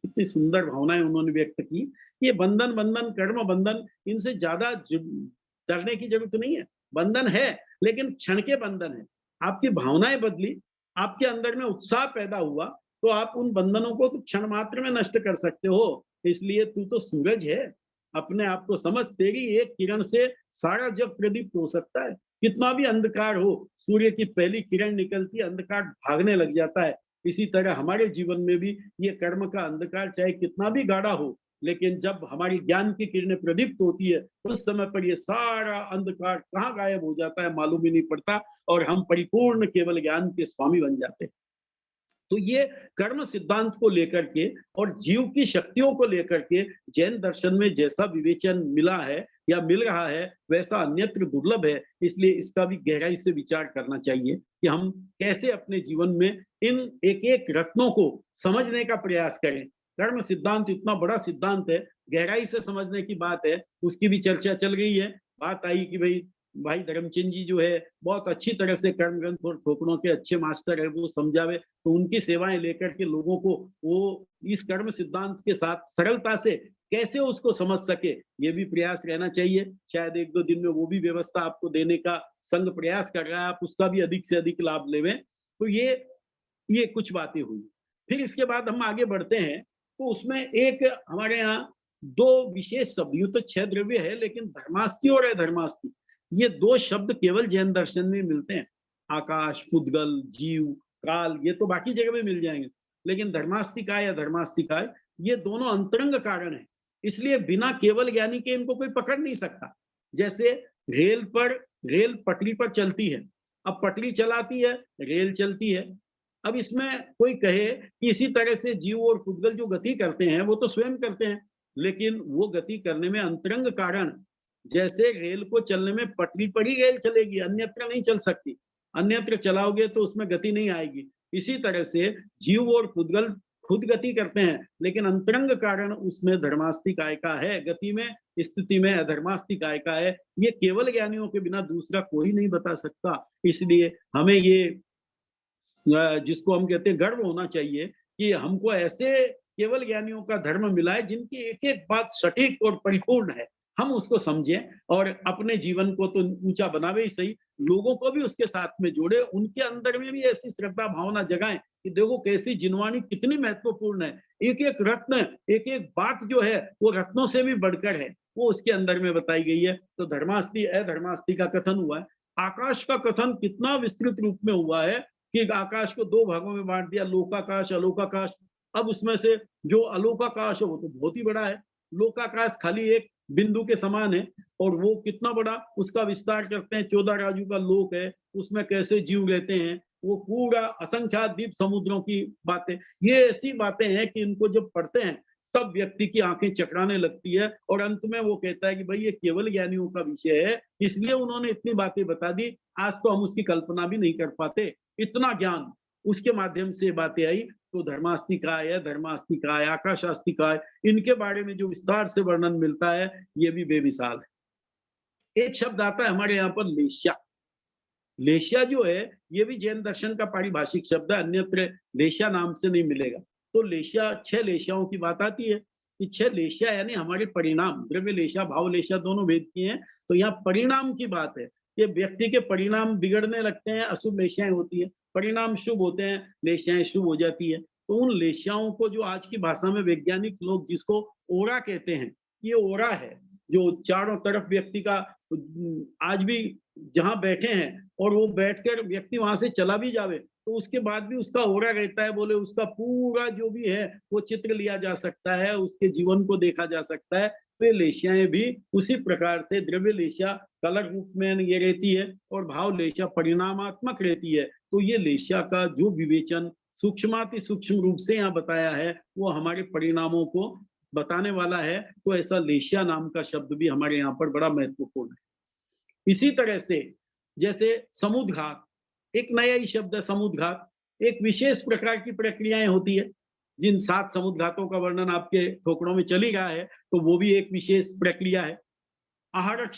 कितनी सुंदर भावनाएं उन्होंने व्यक्त की। ये बंधन बंधन कर्म बंधन, इनसे ज्यादा डरने की जरूरत नहीं है। बंधन है, लेकिन क्षण के बंधन है। आपकी भावनाएं बदली, आपके अंदर में उत्साह पैदा हुआ, तो आप उन बंधनों को तो क्षण मात्र में नष्ट कर सकते हो। इसलिए तू तो सूरज है, अपने आप को समझ, तेरी एक किरण से सारा जग प्रदीप्त हो सकता है। कितना भी अंधकार हो, सूर्य की पहली किरण निकलती है, अंधकार भागने लग जाता है। इसी तरह हमारे जीवन में भी ये कर्म का अंधकार चाहे कितना भी गाढ़ा हो, लेकिन जब हमारी ज्ञान की किरणें प्रदीप्त होती है, उस समय पर ये सारा अंधकार कहाँ गायब हो जाता है मालूम ही नहीं पड़ता, और हम परिपूर्ण केवल ज्ञान के स्वामी बन जाते हैं। तो ये कर्म सिद्धांत को लेकर के और जीव की शक्तियों को लेकर के जैन दर्शन में जैसा विवेचन मिला है या मिल रहा है, वैसा अन्यत्र दुर्लभ है। इसलिए इसका भी गहराई से विचार करना चाहिए कि हम कैसे अपने जीवन में इन एक एक रत्नों को समझने का प्रयास करें। कर्म सिद्धांत इतना बड़ा सिद्धांत है, गहराई से समझने की बात है, उसकी भी चर्चा चल रही है। बात आई कि भाई धर्मचंद जी जो है बहुत अच्छी तरह से कर्म ग्रंथ और ठोकरों के अच्छे मास्टर है, वो समझावे, तो उनकी सेवाएं लेकर के लोगों को वो इस कर्म सिद्धांत के साथ सरलता से कैसे उसको समझ सके, ये भी प्रयास रहना चाहिए। शायद 1-2 दिन में वो भी व्यवस्था आपको देने का संघ प्रयास कर रहा है, आप उसका भी अधिक से अधिक लाभ लेवें। तो ये कुछ बातें हुई। फिर इसके बाद हम आगे बढ़ते हैं, तो उसमें एक हमारे यहाँ 2 विशेष शब्द, यूँ तो 6 द्रव्य है, लेकिन धर्मास्थि और अधर्मास्थि, ये 2 शब्द केवल जैन दर्शन में मिलते हैं। आकाश, पुद्गल, जीव, काल, ये तो बाकी जगह में मिल जाएंगे, लेकिन धर्मास्तिकाय या धर्मास्तिकाय, ये दोनों अंतरंग कारण है। इसलिए बिना केवल ज्ञानी के इनको कोई पकड़ नहीं सकता। जैसे रेल पटरी पर चलती है, अब पटरी चलाती है, रेल चलती है। अब इसमें कोई कहे कि इसी तरह से जीव और पुद्गल जो गति करते हैं वो तो स्वयं करते हैं, लेकिन वो गति करने में अंतरंग कारण, जैसे रेल को चलने में पटरी पर ही रेल चलेगी, अन्यत्र नहीं चल सकती। अन्यत्र चलाओगे तो उसमें गति नहीं आएगी। इसी तरह से जीव और पुद्गल खुद गति करते हैं, लेकिन अंतरंग कारण उसमें धर्मास्तिकाय का है, गति में, स्थिति में अधर्मास्तिकाय का है। ये केवल ज्ञानियों के बिना दूसरा कोई नहीं बता सकता। इसलिए हमें ये जिसको हम कहते हैं गर्व होना चाहिए कि हमको ऐसे केवल ज्ञानियों का धर्म मिला है जिनकी एक-एक बात सटीक और परिपूर्ण है। हम उसको समझें और अपने जीवन को तो ऊँचा बनावे ही सही, लोगों को भी उसके साथ में जोड़े, उनके अंदर में भी ऐसी श्रद्धा भावना जगाएँ कि देखो कैसी जिनवाणी कितनी महत्वपूर्ण है। एक-एक रत्न, एक-एक बात जो है वो रत्नों से भी बढ़कर है, वो उसके अंदर में बताई गई है। तो धर्मास्ति, अधर्मास्ति का कथन हुआ है। आकाश का कथन कितना विस्तृत रूप में हुआ है कि आकाश को 2 भागों में बाँट दिया, लोकाकाश, अलोकाकाश। अब उसमें से जो अलोकाकाश है वो तो बहुत ही बड़ा है। लोकाकाश खाली एक बिंदु के समान है और वो कितना बड़ा, उसका विस्तार करते हैं, 14 राजू का लोक है, उसमें कैसे जीव रहते हैं, वो पूरा असंख्यात द्वीप समुद्रों की बातें। ये ऐसी बातें हैं कि इनको जब पढ़ते हैं तब व्यक्ति की आंखें चकराने लगती है और अंत में वो कहता है कि भाई ये केवल ज्ञानियों का विषय है, इसलिए उन्होंने इतनी बातें बता दी, आज तो हम उसकी कल्पना भी नहीं कर पाते। इतना ज्ञान उसके माध्यम से बातें आई। तो धर्मास्तिकाय है, धर्मास्तिकाय, आकाशास्तिकाय, इनके बारे में जो विस्तार से वर्णन मिलता है ये भी बेमिसाल है। एक शब्द आता है हमारे यहाँ पर लेश्या। लेश्या जो है ये भी जैन दर्शन का पारिभाषिक शब्द है, अन्यत्र लेश्या नाम से नहीं मिलेगा। तो लेश्या, 6 लेश्याओं की बात आती है कि 6 लेश्या यानी हमारे परिणाम, द्रव्य लेश्या, भाव लेश्या दोनों भेद की हैं। तो यहाँ परिणाम की बात है कि व्यक्ति के परिणाम बिगड़ने लगते हैं, अशुभ लेश्याएं होती है, परिणाम शुभ होते हैं, लेश्याएं शुभ हो जाती है। तो उन लेश्याओं को जो आज की भाषा में वैज्ञानिक लोग जिसको ओरा कहते हैं, ये ओरा है जो चारों तरफ व्यक्ति का आज भी जहाँ बैठे हैं और वो बैठकर व्यक्ति वहां से चला भी जावे तो उसके बाद भी उसका ओरा रहता है, बोले उसका पूरा जो भी है वो चित्र लिया जा सकता है, उसके जीवन को देखा जा सकता है। तो ये लेश्याएं भी उसी प्रकार से, द्रव्य लेश्या कलर रूप में ये रहती है और भाव लेश्या परिणामात्मक रहती है। तो ये लेश्या का जो विवेचन सूक्ष्माति सूक्ष्म रूप से यहाँ बताया है वो हमारे परिणामों को बताने वाला है। तो ऐसा लेश्या नाम का शब्द भी हमारे यहाँ पर बड़ा महत्वपूर्ण है। इसी तरह से जैसे समुद्घात, एक नया ही शब्द है समुद्घात। एक विशेष प्रकार की प्रक्रियाएं होती है, जिन 7 समुद्घातों का वर्णन आपके थोकड़ों में चल ही रहा है, तो वो भी एक विशेष प्रक्रिया है। आहारक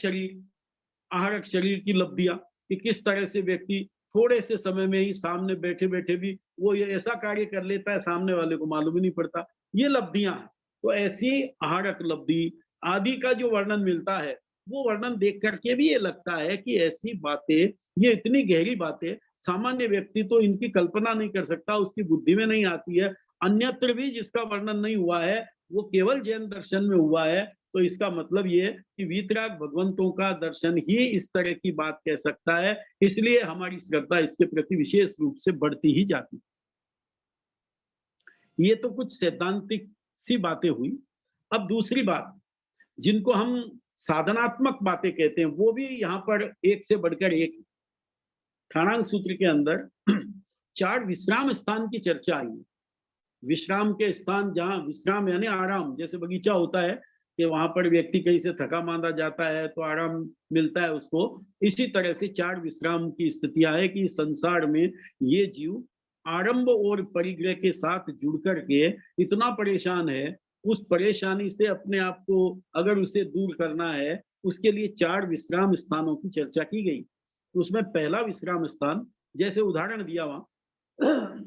शरीर की लब्धियां, कि किस तरह से व्यक्ति थोड़े से समय में ही सामने बैठे बैठे भी वो ये ऐसा कार्य कर लेता है सामने वाले को मालूम ही नहीं पड़ता, ये लब्धियां हैं। तो ऐसी आहारक लब्धि आदि का जो वर्णन मिलता है, वो वर्णन देख करके भी ये लगता है कि ऐसी बातें, ये इतनी गहरी बातें सामान्य व्यक्ति तो इनकी कल्पना नहीं कर सकता, उसकी बुद्धि में नहीं आती है। अन्यत्र भी जिसका वर्णन नहीं हुआ है वो केवल जैन दर्शन में हुआ है। तो इसका मतलब ये कि वीतराग भगवंतों का दर्शन ही इस तरह की बात कह सकता है, इसलिए हमारी श्रद्धा इसके प्रति विशेष रूप से बढ़ती ही जाती है। ये तो कुछ सैद्धांतिक सी बातें हुई। अब दूसरी बात, जिनको हम साधनात्मक बातें कहते हैं, वो भी यहाँ पर एक से बढ़कर एक। खाणांग सूत्र के अंदर 4 विश्राम स्थान की चर्चा आई है। विश्राम के स्थान, जहाँ विश्राम यानी आराम, जैसे बगीचा होता है कि वहां पर व्यक्ति कहीं से थका मांदा जाता है तो आराम मिलता है उसको, इसी तरह से 4 विश्राम की स्थितियां है कि संसार में ये जीव आरंभ और परिग्रह के साथ जुड़ करके इतना परेशान है, उस परेशानी से अपने आप को अगर उसे दूर करना है, उसके लिए 4 विश्राम स्थानों की चर्चा की गई। उसमें पहला विश्राम स्थान, जैसे उदाहरण दिया वहां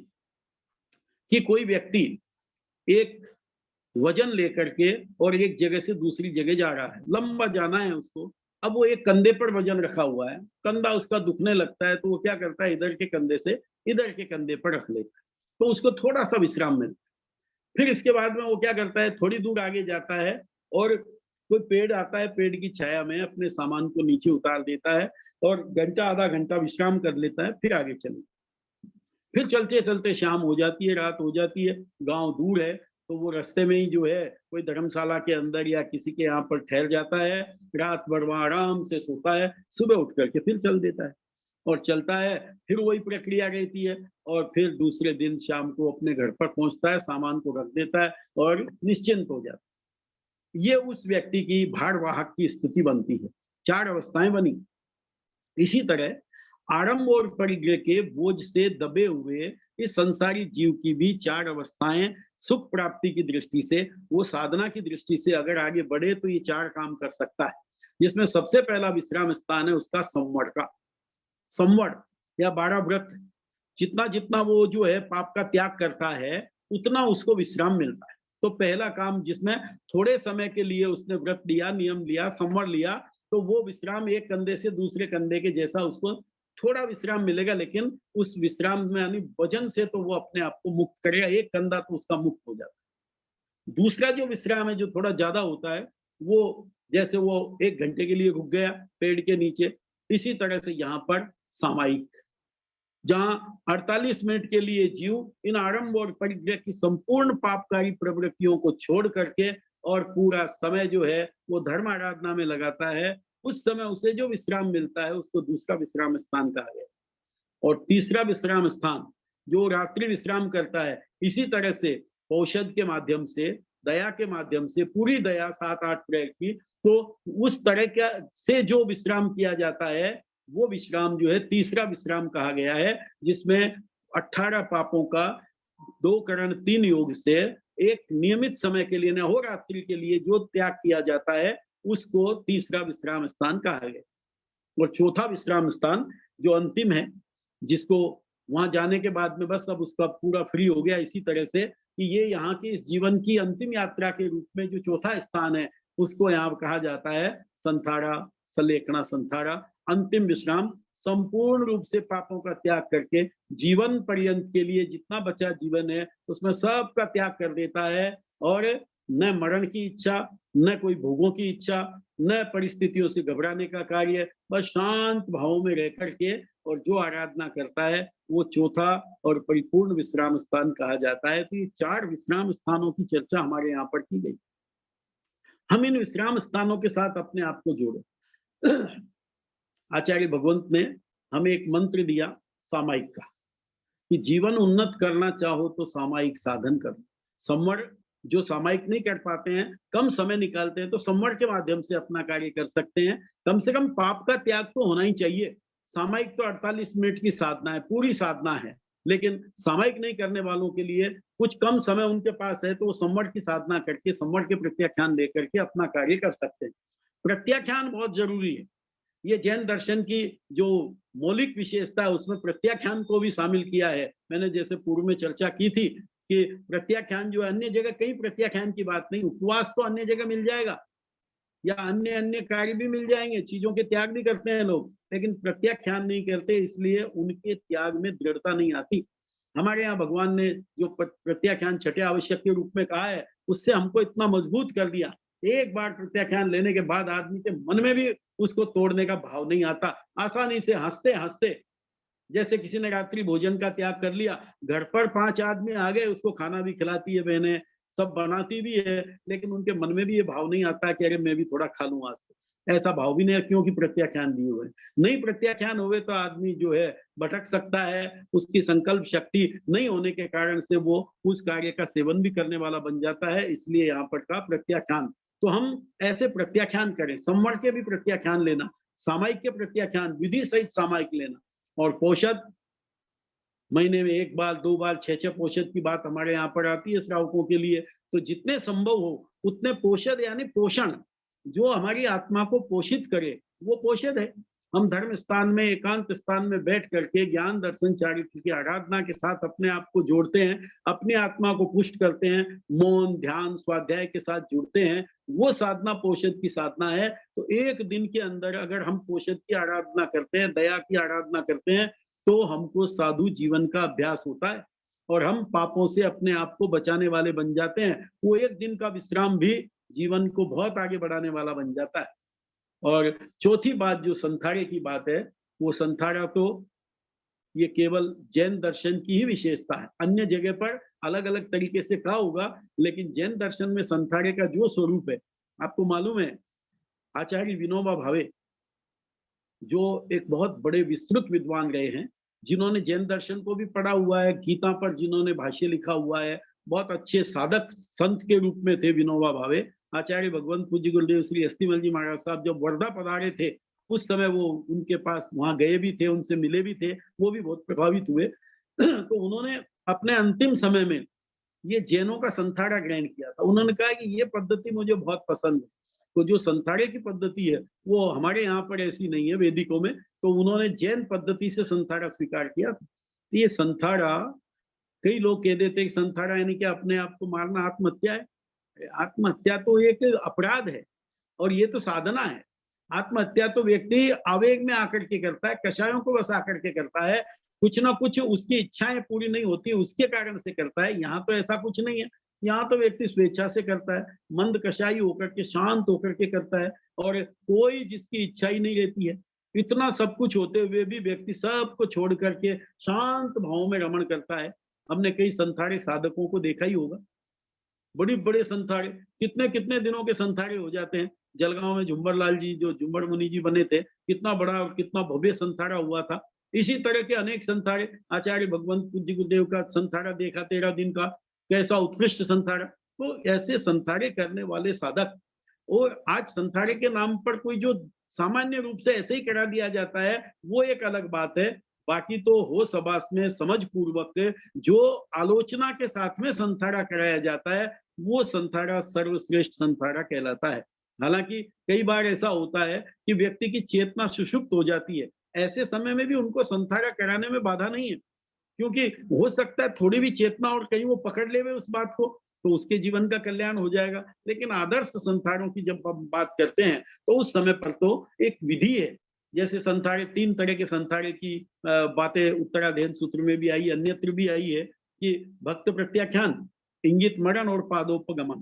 कि कोई व्यक्ति एक वजन लेकर के और एक जगह से दूसरी जगह जा रहा है, लंबा जाना है उसको। अब वो एक कंधे पर वजन रखा हुआ है, कंधा उसका दुखने लगता है, तो वो क्या करता है, इधर के कंधे से इधर के कंधे पर रख लेता है, तो उसको थोड़ा सा विश्राम मिलता है। फिर इसके बाद में वो क्या करता है, थोड़ी दूर आगे जाता है और कोई पेड़ आता है, पेड़ की छाया में अपने सामान को नीचे उतार देता है और घंटा आधा घंटा विश्राम कर लेता है, फिर आगे चले। फिर चलते-चलते शाम हो जाती है, रात हो जाती है, गाँव दूर है, तो वो रास्ते में ही जो है कोई धर्मशाला के अंदर या किसी के यहाँ पर ठहर जाता है, रात भर वहाँ आराम से सोता है, सुबह उठ कर के फिर चल देता है और चलता है, फिर वही प्रक्रिया रहती है और फिर दूसरे दिन शाम को अपने घर पर पहुँचता है, सामान को रख देता है और निश्चिंत हो जाता है। ये उस व्यक्ति की भारवाहक की स्थिति बनती है, 4 अवस्थाएँ बनी। इसी तरह आरंभ और परिग्रह के बोझ से दबे हुए इस संसारी जीव की भी 4 अवस्थाएं सुख प्राप्ति की दृष्टि से, वो साधना की दृष्टि से अगर आगे बढ़े तो ये 4 काम कर सकता है, जिसमें सबसे पहला विश्राम स्थान है उसका संवड़ का। संवड़ या 12 व्रत, जितना जितना वो जो है पाप का त्याग करता है, उतना उसको विश्राम मिलता है। तो पहला काम जिसमें थोड़े समय के लिए उसने व्रत लिया, नियम लिया, संवड़ लिया, तो वो विश्राम एक कंधे से दूसरे कंधे के जैसा उसको थोड़ा विश्राम मिलेगा, लेकिन उस विश्राम में यानी वजन से तो वो अपने आप को मुक्त करेगा, एक कंधा तो उसका मुक्त हो जाता है। दूसरा जो विश्राम है जो थोड़ा ज्यादा होता है, वो जैसे वो 1 घंटे के लिए रुक गया पेड़ के नीचे, इसी तरह से यहाँ पर सामायिक, जहां 48 मिनट के लिए जीव इन आरंभ और परिग्रह की संपूर्ण पापकारी प्रवृत्तियों को छोड़ करके और पूरा समय जो है वो धर्म आराधना में लगाता है, उस समय उसे जो विश्राम मिलता है उसको दूसरा विश्राम स्थान कहा गया। और तीसरा विश्राम स्थान जो रात्रि विश्राम करता है, इसी तरह से औषध के माध्यम से, दया के माध्यम से, पूरी दया 7-8 प्रकार की, तो उस तरह का से जो विश्राम किया जाता है, वो विश्राम जो है तीसरा विश्राम कहा गया है, जिसमें 18 पापों का 2 करण 3 योग से एक नियमित समय के लिए, अहोरात्रि के लिए जो त्याग किया जाता है, उसको तीसरा विश्राम स्थान कहा गया। और चौथा विश्राम स्थान जो अंतिम है, जिसको वहां जाने के बाद में बस अब उसका पूरा फ्री हो गया, इसी तरह से कि ये यहाँ की इस जीवन की अंतिम यात्रा के रूप में जो चौथा स्थान है, उसको यहाँ कहा जाता है संथारा, सलेखना संथारा, अंतिम विश्राम। संपूर्ण रूप से पापों का त्याग करके जीवन पर्यंत के लिए जितना बचा जीवन है उसमें सबका त्याग कर देता है और न मरण की इच्छा, न कोई भोगों की इच्छा, न परिस्थितियों से घबराने का कार्य, बस शांत भावों में रह करके और जो आराधना करता है वो चौथा और परिपूर्ण विश्राम स्थान कहा जाता है। तो ये 4 विश्राम स्थानों की चर्चा हमारे यहाँ पर की गई। हम इन विश्राम स्थानों के साथ अपने आप को जोड़े। आचार्य भगवंत ने हमें एक मंत्र दिया सामायिक का, कि जीवन उन्नत करना चाहो तो सामायिक साधन करो। संवड़ जो सामायिक नहीं कर पाते हैं, कम समय निकालते हैं, तो संवड़ के माध्यम से अपना कार्य कर सकते हैं। कम से कम पाप का त्याग तो होना ही चाहिए। सामायिक तो 48 मिनट की साधना है, पूरी साधना है, लेकिन सामायिक नहीं करने वालों के लिए कुछ कम समय उनके पास है, तो वो संवड़ की साधना करके, संवड़ के प्रत्याख्यान लेकर के अपना कार्य कर सकते हैं। प्रत्याख्यान बहुत जरूरी है। ये जैन दर्शन की जो मौलिक विशेषता है उसमें प्रत्याख्यान को भी शामिल किया है। मैंने जैसे पूर्व में चर्चा की थी कि प्रत्याख्यान जो है, अन्य जगह कहीं प्रत्याख्यान की बात नहीं, उपवास तो अन्य जगह मिल जाएगा या अन्य अन्य कार्य भी मिल जाएंगे, चीजों के त्याग भी करते हैं लोग, लेकिन प्रत्याख्यान नहीं करते, इसलिए उनके त्याग में दृढ़ता नहीं आती। हमारे यहाँ भगवान ने जो प्रत्याख्यान छठे आवश्यक के रूप में कहा है, उससे हमको इतना मजबूत कर दिया, एक बार प्रत्याख्यान लेने के बाद आदमी के मन में भी उसको तोड़ने का भाव नहीं आता। आसानी से हंसते हंसते, जैसे किसी ने रात्रि भोजन का त्याग कर लिया, घर पर 5 आदमी आ गए, उसको खाना भी खिलाती है बहनें, सब बनाती भी है, लेकिन उनके मन में भी ये भाव नहीं आता कि अरे मैं भी थोड़ा खा लूं आज तो। ऐसा भाव भी नहीं है, क्योंकि प्रत्याख्यान दिए हुए। नहीं प्रत्याख्यान हुए तो आदमी जो है भटक सकता है, उसकी संकल्प शक्ति नहीं होने के कारण से वो उस कार्य का सेवन भी करने वाला बन जाता है। इसलिए यहाँ पर का प्रत्याख्यान, तो हम ऐसे प्रत्याख्यान करें, संवड़ के भी प्रत्याख्यान लेना, सामायिक के प्रत्याख्यान विधि सहित सामायिक लेना, और पोषद महीने में 1 बार 2 बार 6-6 पोषद की बात हमारे यहाँ पर आती है श्रावकों के लिए। तो जितने संभव हो उतने पोषद यानी पोषण, जो हमारी आत्मा को पोषित करे वो पोषद है। हम धर्म स्थान में, एकांत स्थान में बैठ करके ज्ञान दर्शन चारित्र की आराधना के साथ अपने आप को जोड़ते हैं, अपनी आत्मा को पुष्ट करते हैं, मौन, ध्यान, स्वाध्याय के साथ जुड़ते हैं, वो साधना पोषद की साधना है। तो एक दिन के अंदर अगर हम पोषद की आराधना करते हैं, दया की आराधना करते हैं, तो हमको साधु जीवन का अभ्यास होता है और हम पापों से अपने आप को बचाने वाले बन जाते हैं। वो एक दिन का विश्राम भी जीवन को बहुत आगे बढ़ाने वाला बन जाता है। और चौथी बात जो संथारे की बात है, वो संथारा तो ये केवल जैन दर्शन की ही विशेषता है। अन्य जगह पर अलग-अलग तरीके से कहा होगा, लेकिन जैन दर्शन में संथारे का जो स्वरूप है, आपको मालूम है, आचार्य विनोबा भावे जो एक बहुत बड़े विस्तृत विद्वान रहे हैं, जिन्होंने जैन दर्शन को भी पढ़ा हुआ है, गीता पर जिन्होंने भाष्य लिखा हुआ है, बहुत अच्छे साधक संत के रूप में थे विनोबा भावे। आचार्य भगवंत पूज्य गुरुदेव श्री अस्थिमल जी महाराज साहब जब वर्धा पधारे थे, उस समय वो उनके पास वहां गए भी थे, उनसे मिले भी थे, वो भी बहुत प्रभावित हुए। तो उन्होंने अपने अंतिम समय में ये जैनों का संथारा ग्रहण किया था। उन्होंने कहा कि ये पद्धति मुझे बहुत पसंद है। तो जो संथारे की पद्धति है, वो हमारे यहाँ पर ऐसी नहीं है वैदिकों में, तो उन्होंने जैन पद्धति से संथारा स्वीकार किया था। तो ये संथारा, कई लोग कह देते हैं कि संथारा यानी कि अपने आप को मारना आत्महत्या है। आत्महत्या तो एक अपराध है और ये तो साधना है। आत्महत्या तो व्यक्ति आवेग में आकर के करता है, कषायों को बस आकर के करता है, कुछ ना कुछ उसकी इच्छाएं पूरी नहीं होती, उसके कारण से करता है। यहाँ तो ऐसा कुछ नहीं है, यहाँ तो व्यक्ति स्वेच्छा से करता है, मंद कषाई होकर के, शांत होकर के करता है और कोई जिसकी इच्छा ही नहीं रहती है। इतना सब कुछ होते हुए भी व्यक्ति सबको छोड़ करके शांत भाव में रमण करता है। हमने कई संथारे साधकों को देखा ही होगा, बड़ी बड़े संथारे, कितने कितने दिनों के संथारे हो जाते हैं। जलगांव में झुम्बर लाल जी जो झुम्बर मुनि जी बने थे, कितना बड़ा और कितना भव्य संथारा हुआ था। इसी तरह के अनेक संथारे, आचार्य भगवंत पूज्य गुरुदेव का संथारा देखा 13 दिन का, कैसा उत्कृष्ट संथारा। तो ऐसे संथारे करने वाले साधक, और आज संथारे के नाम पर कोई जो सामान्य रूप से ऐसे ही करा दिया जाता है, वो एक अलग बात है। बाकी तो हो समाज में समझ पूर्वक जो आलोचना के साथ में संथारा कराया जाता है, वो संथारा सर्वश्रेष्ठ संथारा कहलाता है। हालांकि कई बार ऐसा होता है कि व्यक्ति की चेतना सुषुप्त हो जाती है, ऐसे समय में भी उनको संथारा कराने में बाधा नहीं है, क्योंकि हो सकता है थोड़ी भी चेतना और कहीं वो पकड़ ले उस बात को, तो उसके जीवन का कल्याण हो जाएगा। लेकिन आदर्श संथारों की जब हम बात करते हैं, तो उस समय पर तो एक विधि है। जैसे संथारे, 3 तरह के संथारे की बातें उत्तराध्ययन सूत्र में भी आई, अन्यत्र भी आई है कि भक्त प्रत्याख्यान, इंगित मरण और पादोपगमन।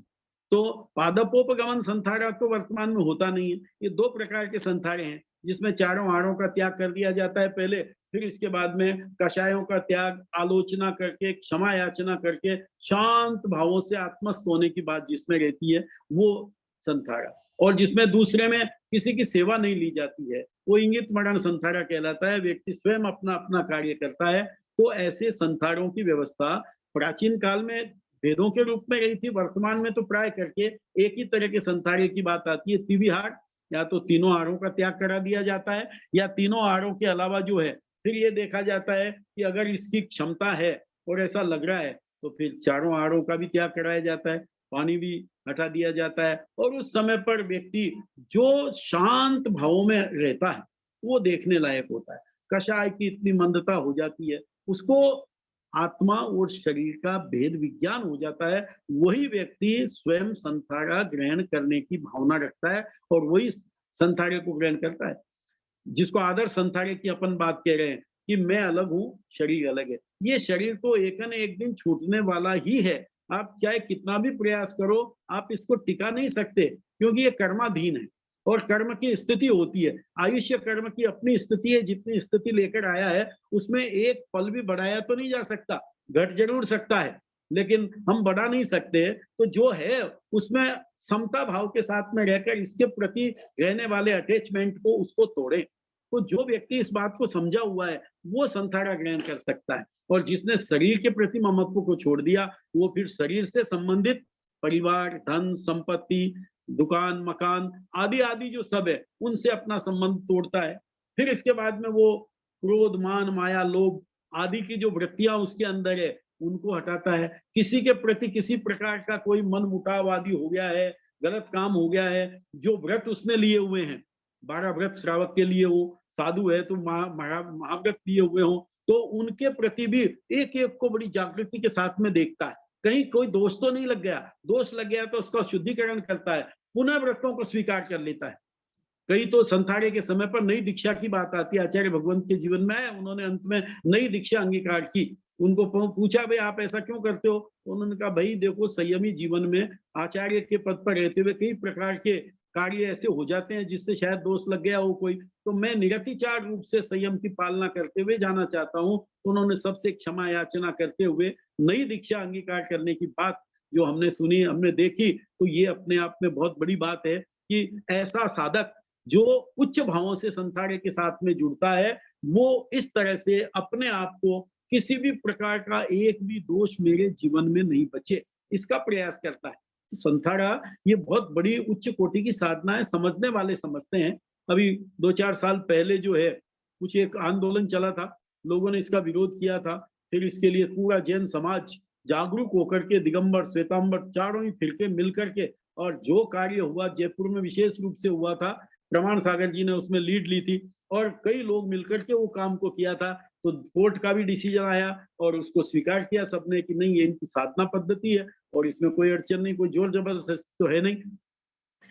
तो पादपोपगमन संथारा तो वर्तमान में होता नहीं है। ये 2 प्रकार के संथारे हैं, जिसमें चारों आड़ों का त्याग कर दिया जाता है पहले, फिर इसके बाद में कषायों का त्याग, आलोचना करके, क्षमा याचना करके, शांत भावों से आत्मस्थ होने की बात जिसमें रहती है, वो संथारा। और जिसमें दूसरे में किसी की सेवा नहीं ली जाती है, वो इंगित मरण संथारा कहलाता है। व्यक्ति स्वयं अपना अपना कार्य करता है। तो ऐसे संथारों की व्यवस्था प्राचीन काल में वेदों के रूप में रही थी, वर्तमान में तो प्राय करके एक ही तरह के संथारे की बात आती है, त्रिविहार। या तो तीनों आहारों का त्याग करा दिया जाता है, या तीनों आहारों के अलावा जो है, फिर ये देखा जाता है कि अगर इसकी क्षमता है और ऐसा लग रहा है, तो फिर चारों आहारों का भी त्याग कराया जाता है, पानी भी हटा दिया जाता है। और उस समय पर व्यक्ति जो शांत भाव में रहता है, वो देखने लायक होता है। कषाय की इतनी मंदता हो जाती है, उसको आत्मा और शरीर का भेद विज्ञान हो जाता है। वही व्यक्ति स्वयं संथारा ग्रहण करने की भावना रखता है और वही संथारे को ग्रहण करता है। जिसको आदर्श संथारे की अपन बात कह रहे हैं कि मैं अलग हूँ, शरीर अलग है। ये शरीर तो एक न एक दिन छूटने वाला ही है। आप चाहे कितना भी प्रयास करो, आप इसको टिका नहीं सकते, क्योंकि ये कर्माधीन है और कर्म की स्थिति होती है। आयुष्य कर्म की अपनी स्थिति है, जितनी स्थिति लेकर आया है, उसमें एक पल भी बढ़ाया तो नहीं जा सकता। घट जरूर सकता है, लेकिन हम बढ़ा नहीं सकते। तो जो है उसमें समता भाव के साथ में रहकर इसके प्रति रहने वाले अटैचमेंट को, उसको तोड़ें। तो जो व्यक्ति इस बात को समझा हुआ है, वो संथारा ग्रहण कर सकता है। और जिसने शरीर के प्रति ममत्व को छोड़ दिया, वो फिर शरीर से संबंधित परिवार, धन, संपत्ति, दुकान, मकान आदि आदि जो सब है, उनसे अपना संबंध तोड़ता है। फिर इसके बाद में वो क्रोध, मान, माया, लोभ आदि की जो वृत्तियां उसके अंदर है, उनको हटाता है। किसी के प्रति किसी प्रकार का कोई मन मुटाव आदि हो गया है, गलत काम हो गया है, जो व्रत उसने लिए हुए हैं, 12 व्रत श्रावक के लिए हो, साधु है तो महाव्रत लिए हुए हों, तो उनके प्रति भी एक एक को बड़ी जागृति के साथ में देखता है। कहीं कोई दोष तो नहीं लग गया, दोष लग गया तो उसका शुद्धिकरण करता है, पुनः व्रतों को स्वीकार कर लेता है। कई तो संथाड़े के समय पर नई दीक्षा की बात आती है, आचार्य भगवंत के जीवन में आया, उन्होंने अंत में नई दीक्षा अंगीकार की। उनको पूछा, भाई आप ऐसा क्यों करते हो? तो उन्होंने कहा, भाई देखो, संयमी जीवन में आचार्य के पद पर रहते हुए कई प्रकार के कार्य ऐसे हो जाते हैं जिससे शायद दोष लग गया हो कोई, तो मैं निरतिचार रूप से संयम की पालना करते हुए जाना चाहता हूँ। उन्होंने सबसे क्षमा याचना करते हुए नई दीक्षा अंगीकार करने की बात जो हमने सुनी, हमने देखी, तो ये अपने आप में बहुत बड़ी बात है कि ऐसा साधक जो उच्च भावों से संथाड़े के साथ में जुड़ता है, वो इस तरह से अपने आप को किसी भी प्रकार का एक भी दोष मेरे जीवन में नहीं बचे, इसका प्रयास करता है। तो संथाड़ा ये बहुत बड़ी उच्च कोटि की साधना है, समझने वाले समझते हैं। अभी 2-4 साल पहले जो है, कुछ एक आंदोलन चला था, लोगों ने इसका विरोध किया था, फिर इसके लिए पूरा जैन समाज जागरूक होकर के दिगंबर, श्वेतांबर चारों ही फिरके मिल करके, और जो कार्य हुआ जयपुर में विशेष रूप से हुआ था, प्रमाण सागर जी ने उसमें लीड ली थी और कई लोग मिलकर के वो काम को किया था। तो कोर्ट का भी डिसीजन आया और उसको स्वीकार किया सबने कि नहीं, ये इनकी साधना पद्धति है और इसमें कोई अड़चन नहीं, कोई जोर जबरदस्ती तो है नहीं।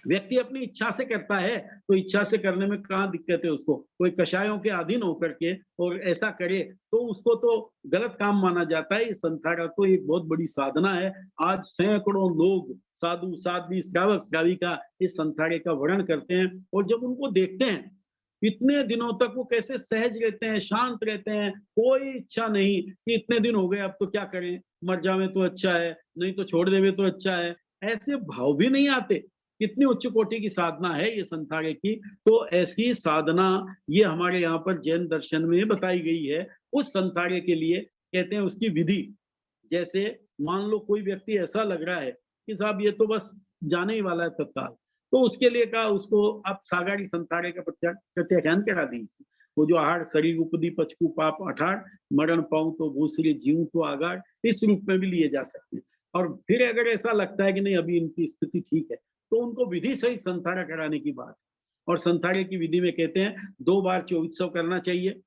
व्यक्ति अपनी इच्छा से करता है, तो इच्छा से करने में कहाँ दिक्कत है उसको? कोई कषायों के अधीन होकर के और ऐसा करे तो उसको तो गलत काम माना जाता है। इस संथाड़ा तो एक बहुत बड़ी साधना है। आज सैकड़ों लोग, साधु, साध्वी, श्रावक, श्राविका इस संथाड़े का वर्णन करते हैं, और जब उनको देखते हैं इतने दिनों तक वो कैसे सहज रहते हैं, शांत रहते हैं, कोई इच्छा नहीं कि इतने दिन हो गए अब तो क्या करें, मर जावे तो अच्छा है, नहीं तो छोड़ देवे तो अच्छा है, ऐसे भाव भी नहीं आते। कितनी उच्च कोटि की साधना है ये संथाड़े की। तो ऐसी साधना ये हमारे यहाँ पर जैन दर्शन में बताई गई है। उस संथाड़े के लिए कहते हैं उसकी विधि, जैसे मान लो कोई व्यक्ति ऐसा लग रहा है कि साहब ये तो बस जाने ही वाला है तत्काल, तो उसके लिए कहा उसको आप सागारी संथाड़े का प्रत्याख्यान करा दीजिए। वो जो आहार शरीर उपदी पचकू पाप अठार, मरण पाऊं तो भूसरी जीव तो आगार, इस रूप में भी लिए जा सकते हैं। और फिर अगर ऐसा लगता है कि नहीं अभी इनकी स्थिति ठीक है, तो उनको विधि सहित संथाड़ा कराने की बात। और संथाड़े की विधि में कहते हैं 2 बार 2400 करना चाहिए,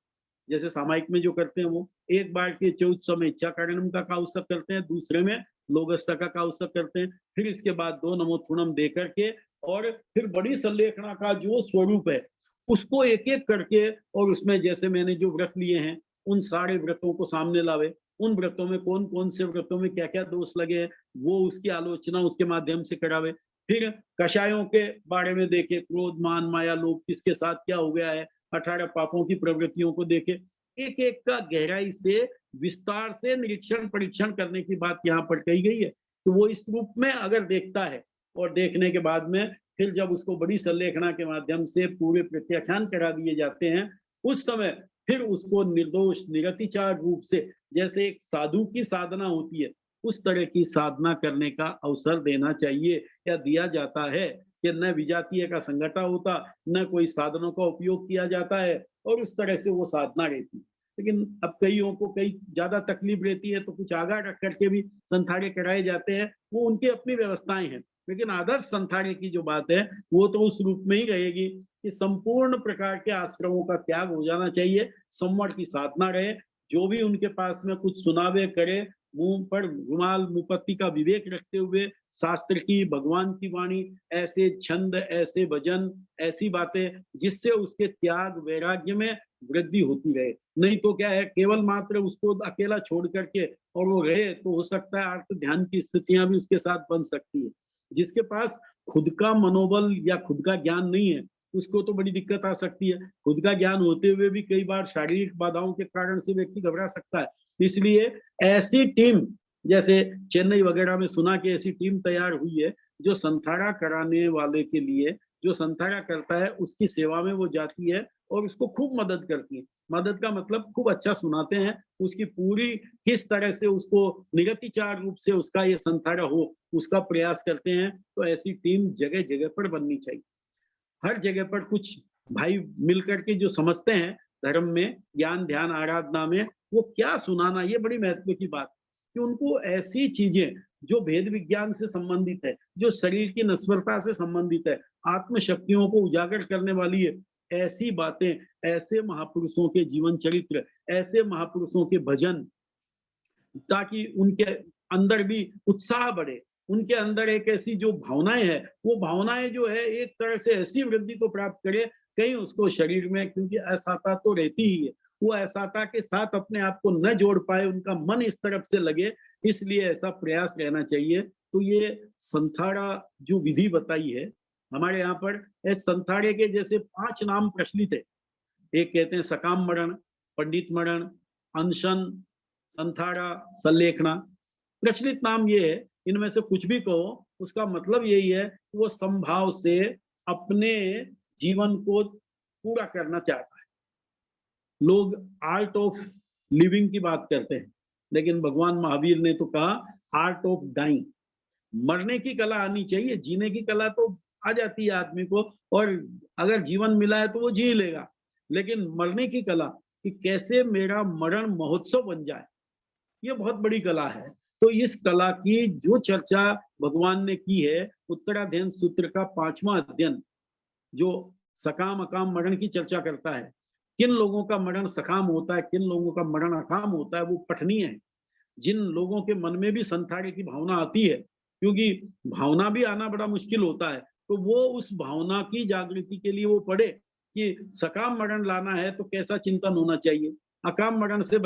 जैसे सामायिक में जो करते हैं वो। एक बार के 2400 में इच्छा कारणम का काउत्सव करते हैं, दूसरे में लोगस्था का काउत्सव करते हैं। फिर इसके बाद 2 नमोथुणम दे करके, और फिर बड़ी संलेखना का जो स्वरूप है उसको एक एक करके, और उसमें जैसे मैंने जो व्रत लिए हैं उन सारे व्रतों को सामने लावे, उन व्रतों में कौन कौन से व्रतों में क्या क्या दोष लगे हैं वो उसकी आलोचना उसके माध्यम से करावे। फिर कषायों के बारे में देखे, क्रोध, मान, माया, लोभ किसके साथ क्या हो गया है, 18 पापों की प्रवृत्तियों को देखे, एक एक का गहराई से विस्तार से निरीक्षण परीक्षण करने की बात यहाँ पर कही गई है। तो वो इस रूप में अगर देखता है, और देखने के बाद में फिर जब उसको बड़ी संलेखना के माध्यम से पूरे प्रत्याख्यान करा दिए जाते हैं, उस समय फिर उसको निर्दोष निरतिचार रूप से, जैसे एक साधु की साधना होती है, उस तरह की साधना करने का अवसर देना चाहिए या दिया जाता है। कि न विजातीय का संगठा होता, न कोई साधनों का उपयोग किया जाता है, और उस तरह से वो साधना रहती है। लेकिन अब कईयों को कई ज्यादा तकलीफ रहती है तो कुछ आगाह रख करके भी संथाड़े कराए जाते हैं, वो उनकी अपनी व्यवस्थाएं हैं। लेकिन आदर्श संथाड़े की जो बात है वो तो उस रूप में ही रहेगी कि संपूर्ण प्रकार के आश्रमों का त्याग हो जाना चाहिए, संवरण की साधना रहे, जो भी उनके पास में कुछ सुनावे करे, मुंह पर रुमाल मुपत्ति का विवेक रखते हुए शास्त्र की, भगवान की वाणी, ऐसे छंद, ऐसे भजन, ऐसी बातें जिससे उसके त्याग वैराग्य में वृद्धि होती रहे। नहीं तो क्या है, केवल मात्र उसको अकेला छोड़ करके और वो रहे तो हो सकता है आर्त ध्यान की स्थितियां भी उसके साथ बन सकती है। जिसके पास खुद का मनोबल या खुद का ज्ञान नहीं है उसको तो बड़ी दिक्कत आ सकती है। खुद का ज्ञान होते हुए भी कई बार शारीरिक बाधाओं के कारण से व्यक्ति घबरा सकता है। इसलिए ऐसी टीम, जैसे चेन्नई वगैरह में सुना कि ऐसी टीम तैयार हुई है जो संथाड़ा कराने वाले के लिए, जो संथाड़ा करता है उसकी सेवा में वो जाती है और उसको खूब मदद करती है। मदद का मतलब खूब अच्छा सुनाते हैं, उसकी पूरी किस तरह से उसको निरतिचार रूप से उसका ये संथाड़ा हो उसका प्रयास करते हैं। तो ऐसी टीम जगह जगह पर बननी चाहिए। हर जगह पर कुछ भाई मिलकर के जो समझते हैं धर्म में, ज्ञान ध्यान आराधना में, वो क्या सुनाना, ये बड़ी महत्व की बात कि उनको ऐसी चीजें जो भेद विज्ञान से संबंधित है, जो शरीर की नश्वरता से संबंधित है, आत्म शक्तियों को उजागर करने वाली है, ऐसी बातें, ऐसे महापुरुषों के जीवन चरित्र, ऐसे महापुरुषों के भजन, ताकि उनके अंदर भी उत्साह बढ़े, उनके अंदर एक ऐसी जो भावनाएं है, वो भावनाएं जो है एक तरह से ऐसी वृद्धि को प्राप्त करे, कहीं उसको शरीर में, क्योंकि असहता तो रहती ही है, वो असहता के साथ अपने आप को न जोड़ पाए, उनका मन इस तरफ से लगे, इसलिए ऐसा प्रयास रहना चाहिए। तो ये संथाड़ा जो विधि बताई है हमारे यहाँ पर, इस संथाड़े के जैसे 5 नाम प्रचलित है। एक कहते हैं सकाम मरण, पंडित मरण, अनशन, संथाड़ा, संलेखना। प्रचलित नाम ये है, इनमें से कुछ भी कहो, उसका मतलब यही है कि वो समभाव से अपने जीवन को पूरा करना चाहता है। लोग आर्ट ऑफ लिविंग की बात करते हैं, लेकिन भगवान महावीर ने तो कहा आर्ट ऑफ डाइंग। मरने की कला आनी चाहिए, जीने की कला तो आ जाती है आदमी को, और अगर जीवन मिला है तो वो जी लेगा, लेकिन मरने की कला कि कैसे मेरा मरण महोत्सव बन जाए, ये बहुत बड़ी कला है। तो इस कला की जो चर्चा भगवान ने की है, उत्तराध्ययन सूत्र का 5वां अध्ययन, जो सकाम अकाम मरण की चर्चा करता है, किन लोगों का मरण सकाम होता है, किन लोगों का मरण अकाम होता है, वो पठनीय है। जिन लोगों के मन में भी संथाड़े की भावना आती है, क्योंकि भावना भी आना बड़ा मुश्किल होता है, तो वो उस भावना की जागृति के लिए वो पढ़े कि सकाम मरण लाना है तो कैसा चिंतन होना चाहिए, अकाम मरण से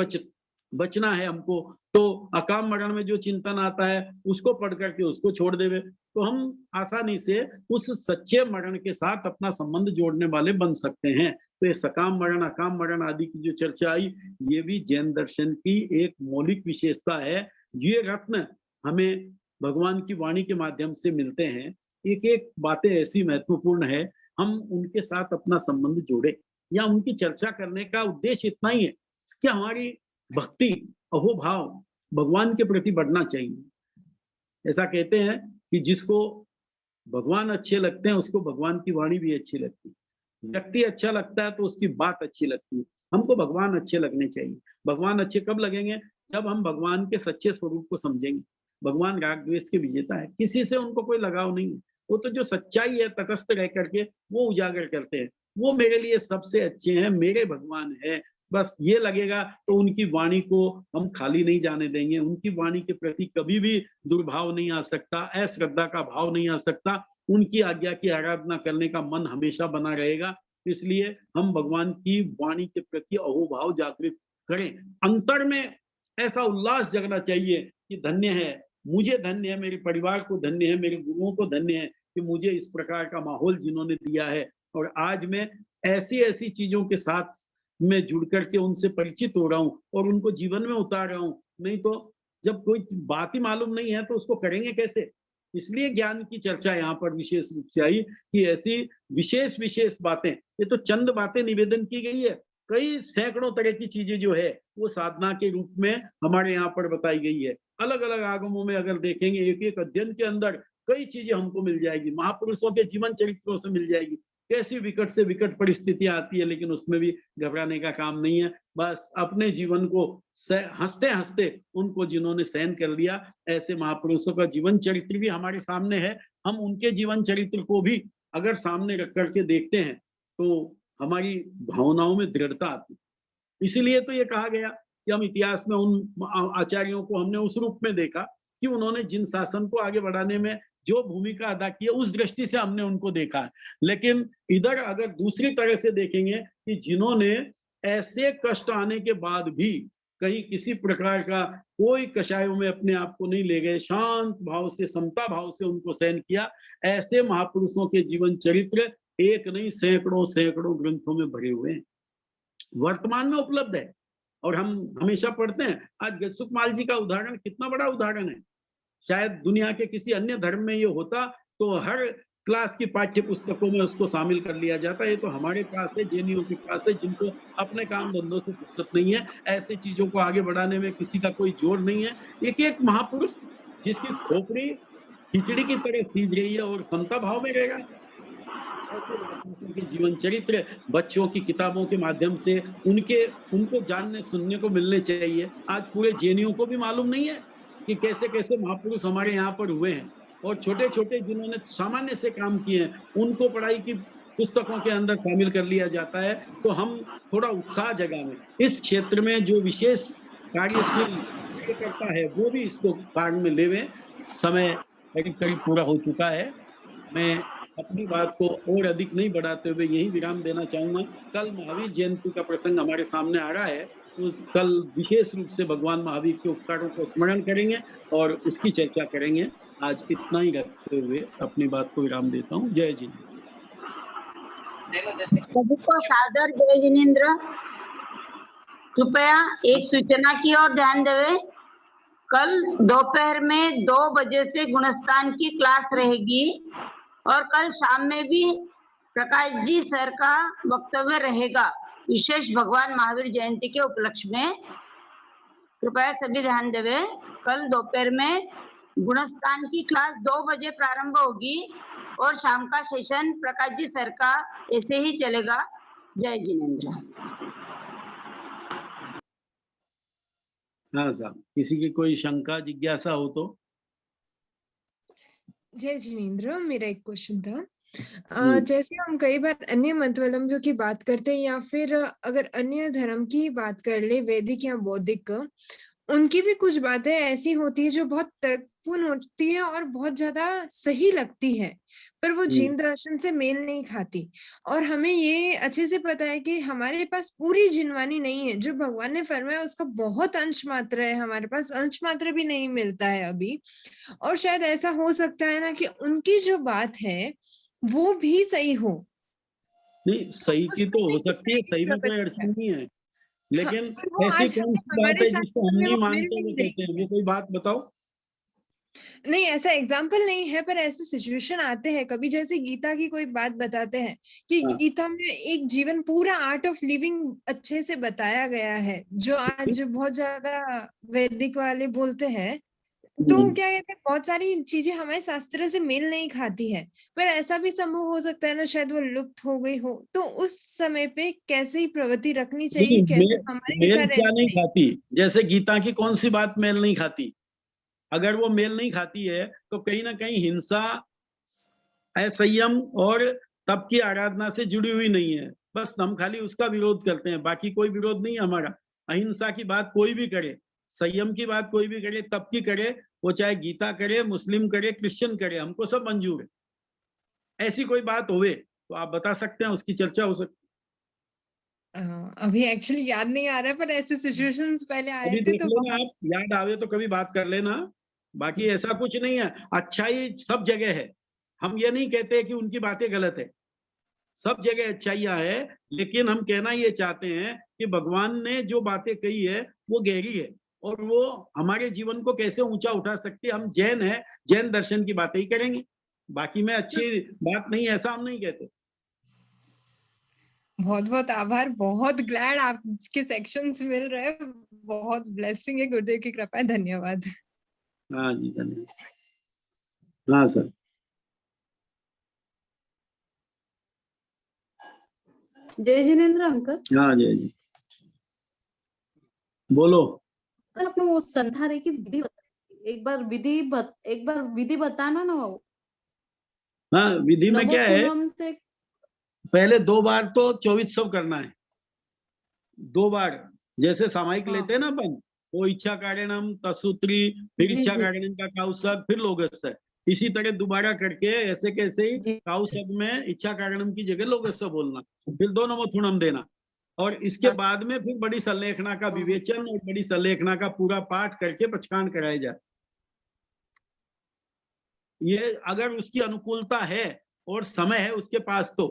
बचना है हमको, तो अकाम मरण में जो चिंतन आता है उसको पढ़ करके उसको छोड़ देवे, तो हम आसानी से उस सच्चे मरण के साथ अपना संबंध जोड़ने वाले बन सकते हैं। तो ये सकाम मरण, अकाम मरण आदि की जो चर्चा आई, ये भी जैन दर्शन की एक मौलिक विशेषता है। ये रत्न हमें भगवान की वाणी के माध्यम से मिलते हैं। एक एक बातें ऐसी महत्वपूर्ण है, हम उनके साथ अपना संबंध जोड़े, या उनकी चर्चा करने का उद्देश्य इतना ही है कि हमारी भक्ति, अहोभाव भगवान के प्रति बढ़ना चाहिए। ऐसा कहते हैं कि जिसको भगवान अच्छे लगते हैं उसको भगवान की वाणी भी अच्छी लगती है। व्यक्ति अच्छा लगता है तो उसकी बात अच्छी लगती है। हमको भगवान अच्छे लगने चाहिए। भगवान अच्छे कब लगेंगे? जब हम भगवान के सच्चे स्वरूप को समझेंगे। भगवान राग द्वेष के विजेता है, किसी से उनको कोई लगाव नहीं है। वो तो जो सच्चाई है तटस्थ रह करके वो उजागर करते हैं। वो मेरे लिए सबसे अच्छे हैं, मेरे भगवान है, बस ये लगेगा तो उनकी वाणी को हम खाली नहीं जाने देंगे। उनकी वाणी के प्रति कभी भी दुर्भाव नहीं आ सकता, अश्रद्धा का भाव नहीं आ सकता। उनकी आज्ञा की आराधना करने का मन हमेशा बना रहेगा। इसलिए हम भगवान की वाणी के प्रति अहोभाव जागृत करें। अंतर में ऐसा उल्लास जगना चाहिए कि धन्य है, मुझे धन्य है, मेरे परिवार को धन्य है, मेरे गुरुओं को धन्य है कि मुझे इस प्रकार का माहौल जिन्होंने दिया है, और आज मैं ऐसी ऐसी चीजों के साथ में जुड़ करके उनसे परिचित हो रहा हूँ और उनको जीवन में उतार रहा हूँ। नहीं तो जब कोई बात ही मालूम नहीं है तो उसको करेंगे कैसे? इसलिए ज्ञान की चर्चा यहाँ पर विशेष रूप से आई कि ऐसी विशेष विशेष बातें, ये तो चंद बातें निवेदन की गई है, कई सैकड़ों तरह की चीजें जो है वो साधना के रूप में हमारे यहाँ पर बताई गई है। अलग अलग आगमों में अगर देखेंगे, एक एक अध्ययन के अंदर कई चीजें हमको मिल जाएगी, महापुरुषों के जीवन चरित्रों से मिल जाएगी, कैसी विकट से विकट परिस्थितियां आती है, लेकिन उसमें भी घबराने का काम नहीं है। बस अपने जीवन को हंसते हंसते उनको जिन्होंने सहन कर लिया, ऐसे महापुरुषों का जीवन चरित्र भी हमारे सामने है। हम उनके जीवन चरित्र को भी अगर सामने रख करके देखते हैं तो हमारी भावनाओं में दृढ़ता आती है। इसीलिए तो ये कहा गया कि हम इतिहास में उन आचार्यों को हमने उस रूप में देखा कि उन्होंने जिन शासन को आगे बढ़ाने में जो भूमिका अदा की है, उस दृष्टि से हमने उनको देखा है। लेकिन इधर अगर दूसरी तरह से देखेंगे कि जिन्होंने ऐसे कष्ट आने के बाद भी कहीं किसी प्रकार का कोई कषायों में अपने आप को नहीं ले गए, शांत भाव से, समता भाव से उनको सहन किया, ऐसे महापुरुषों के जीवन चरित्र एक नहीं सैकड़ों सैकड़ों ग्रंथों में भरे हुए हैं, वर्तमान में उपलब्ध है और हम हमेशा पढ़ते हैं। आज सुखमाल जी का उदाहरण कितना बड़ा उदाहरण है। शायद दुनिया के किसी अन्य धर्म में ये होता तो हर क्लास की पाठ्य पुस्तकों में उसको शामिल कर लिया जाता। ये तो हमारे पास है, जैनियों के पास है, जिनको अपने काम धंधों से फुर्सत नहीं है, ऐसी चीजों को आगे बढ़ाने में किसी का कोई जोर नहीं है। एक एक महापुरुष जिसकी खोपड़ी खिचड़ी की तरह सीज रही है और समता भाव में रहेगा, ऐसे महापुरुषों के जीवन चरित्र बच्चों की किताबों के माध्यम से उनको जानने सुनने को मिलने चाहिए। आज पूरे जैनियों को भी मालूम नहीं है कि कैसे कैसे महापुरुष हमारे यहाँ पर हुए हैं, और छोटे छोटे जिन्होंने सामान्य से काम किए हैं उनको पढ़ाई की पुस्तकों के अंदर शामिल कर लिया जाता है, तो हम थोड़ा उत्साह जगाएं। इस क्षेत्र में जो विशेष कार्यशील कार्यकर्ता है वो भी इसको काम में लेवें। समय करीब पूरा हो चुका है। मैं अपनी बात को और अधिक नहीं बढ़ाते हुए यही विराम देना चाहूंगा। कल महावीर जयंती का प्रसंग हमारे सामने आ रहा है, तो कल विशेष रूप से भगवान महावीर के उपकारों को स्मरण करेंगे और उसकी चर्चा करेंगे। आज इतना ही रखते हुए अपनी बात को विराम देता हूँ। जय जी। सभी को सादर जय जिनेन्द्र। कृपया एक सूचना की ओर ध्यान देवे। कल दोपहर में 2 बजे से गुणस्थान की क्लास रहेगी और कल शाम में भी प्रकाश जी सर का वक्तव्य रहेगा, विशेष भगवान महावीर जयंती के उपलक्ष्य में। कृपया सभी ध्यान देवे। कल दोपहर में गुणस्थान की क्लास 2 बजे प्रारंभ होगी और शाम का सेशन प्रकाश जी सर का ऐसे ही चलेगा। जय जिनेन्द्र। हाँ साहब, किसी की कोई शंका जिज्ञासा हो तो? जय जिनेन्द्र, मेरा एक क्वेश्चन था। जैसे हम कई बार अन्य मतावलंबियों की बात करते हैं या फिर अगर अन्य धर्म की बात कर ले, वैदिक या बौद्धिक, उनकी भी कुछ बातें ऐसी होती है जो बहुत तर्कपूर्ण होती है और बहुत ज्यादा सही लगती है, पर वो जैन दर्शन से मेल नहीं खाती। और हमें ये अच्छे से पता है कि हमारे पास पूरी जिनवानी नहीं है। जो भगवान ने फरमाया उसका बहुत अंश मात्र है, हमारे पास अंश मात्र भी नहीं मिलता है अभी। और शायद ऐसा हो सकता है ना कि उनकी जो बात है वो भी सही हो। नहीं, सही की तो हो सकती है, सही में कोई अड़चन नहीं है, लेकिन ऐसी कौन सी बात है जिसको हम नहीं मानते वो कहते हैं? वो कोई बात बताओ। नहीं, ऐसा एग्जाम्पल नहीं है, पर ऐसे सिचुएशन आते हैं कभी। जैसे गीता की कोई बात बताते हैं कि गीता में एक जीवन पूरा आर्ट ऑफ लिविंग अच्छे से बताया गया है, जो आज बहुत ज्यादा वैदिक वाले बोलते हैं। तो क्या कहते हैं, बहुत सारी चीजें हमारे शास्त्र से मेल नहीं खाती है, पर ऐसा भी संभव हो सकता है ना, शायद वो लुप्त हो गई हो। तो उस समय पे कैसे ही प्रवृत्ति रखनी चाहिए, कैसे हमारे मेल विचार क्या नहीं खाती? जैसे गीता की कौन सी बात मेल नहीं खाती? अगर वो मेल नहीं खाती है तो कहीं ना कहीं हिंसा, असंयम और तप की आराधना से जुड़ी हुई नहीं है। बस हम खाली उसका विरोध करते हैं, बाकी कोई विरोध नहीं है हमारा। अहिंसा की बात कोई भी करे, संयम की बात कोई भी करे, तप की करे, वो चाहे गीता करे, मुस्लिम करे, क्रिश्चियन करे, हमको सब मंजूर है। ऐसी कोई बात होवे तो आप बता सकते हैं, उसकी चर्चा हो सकती है। अभी एक्चुअली याद नहीं आ रहा है, पर ऐसे सिचुएशंस पहले आए थे देख तो लेना आप, याद आवे तो कभी बात कर लेना। बाकी ऐसा कुछ नहीं है, अच्छाई सब जगह है। हम ये नहीं कहते कि उनकी बातें गलत है, सब जगह अच्छाइयां है, लेकिन हम कहना ये चाहते हैं कि भगवान ने जो बातें कही है वो गहरी है और वो हमारे जीवन को कैसे ऊंचा उठा सकती है। हम जैन है, जैन दर्शन की बातें ही करेंगे, बाकी में अच्छी बात नहीं, ऐसा हम नहीं कहते। बहुत बहुत आभार, बहुत ग्लैड आपके सेक्शंस मिल रहे हैं, बहुत ब्लेसिंग है, गुरुदेव की कृपा है। धन्यवाद। हाँ जी, धन्यवाद। हाँ सर। जय जिनेन्द्र अंकल। हाँ जय जी, बोलो। आपने वो संधारे की विधि एक बार विधि बताना ना। हाँ, विधि में क्या है, से पहले 2 बार तो 24 करना है। 2 बार जैसे सामायिक लेते हैं ना अपन, वो इच्छा कारणम, तसूत्री, फिर इच्छा कारणम का काउसक, फिर लोगस्य। इसी तरह दोबारा करके ऐसे कैसे ही काउसक में इच्छा कारणम की जगह लोगस्य बोलना, फिर 2 नमोथुणम देना, और इसके बाद में फिर बड़ी संलेखना का विवेचन और बड़ी संलेखना का पूरा पाठ करके पचकान कराया जाए। ये अगर उसकी अनुकूलता है और समय है उसके पास तो,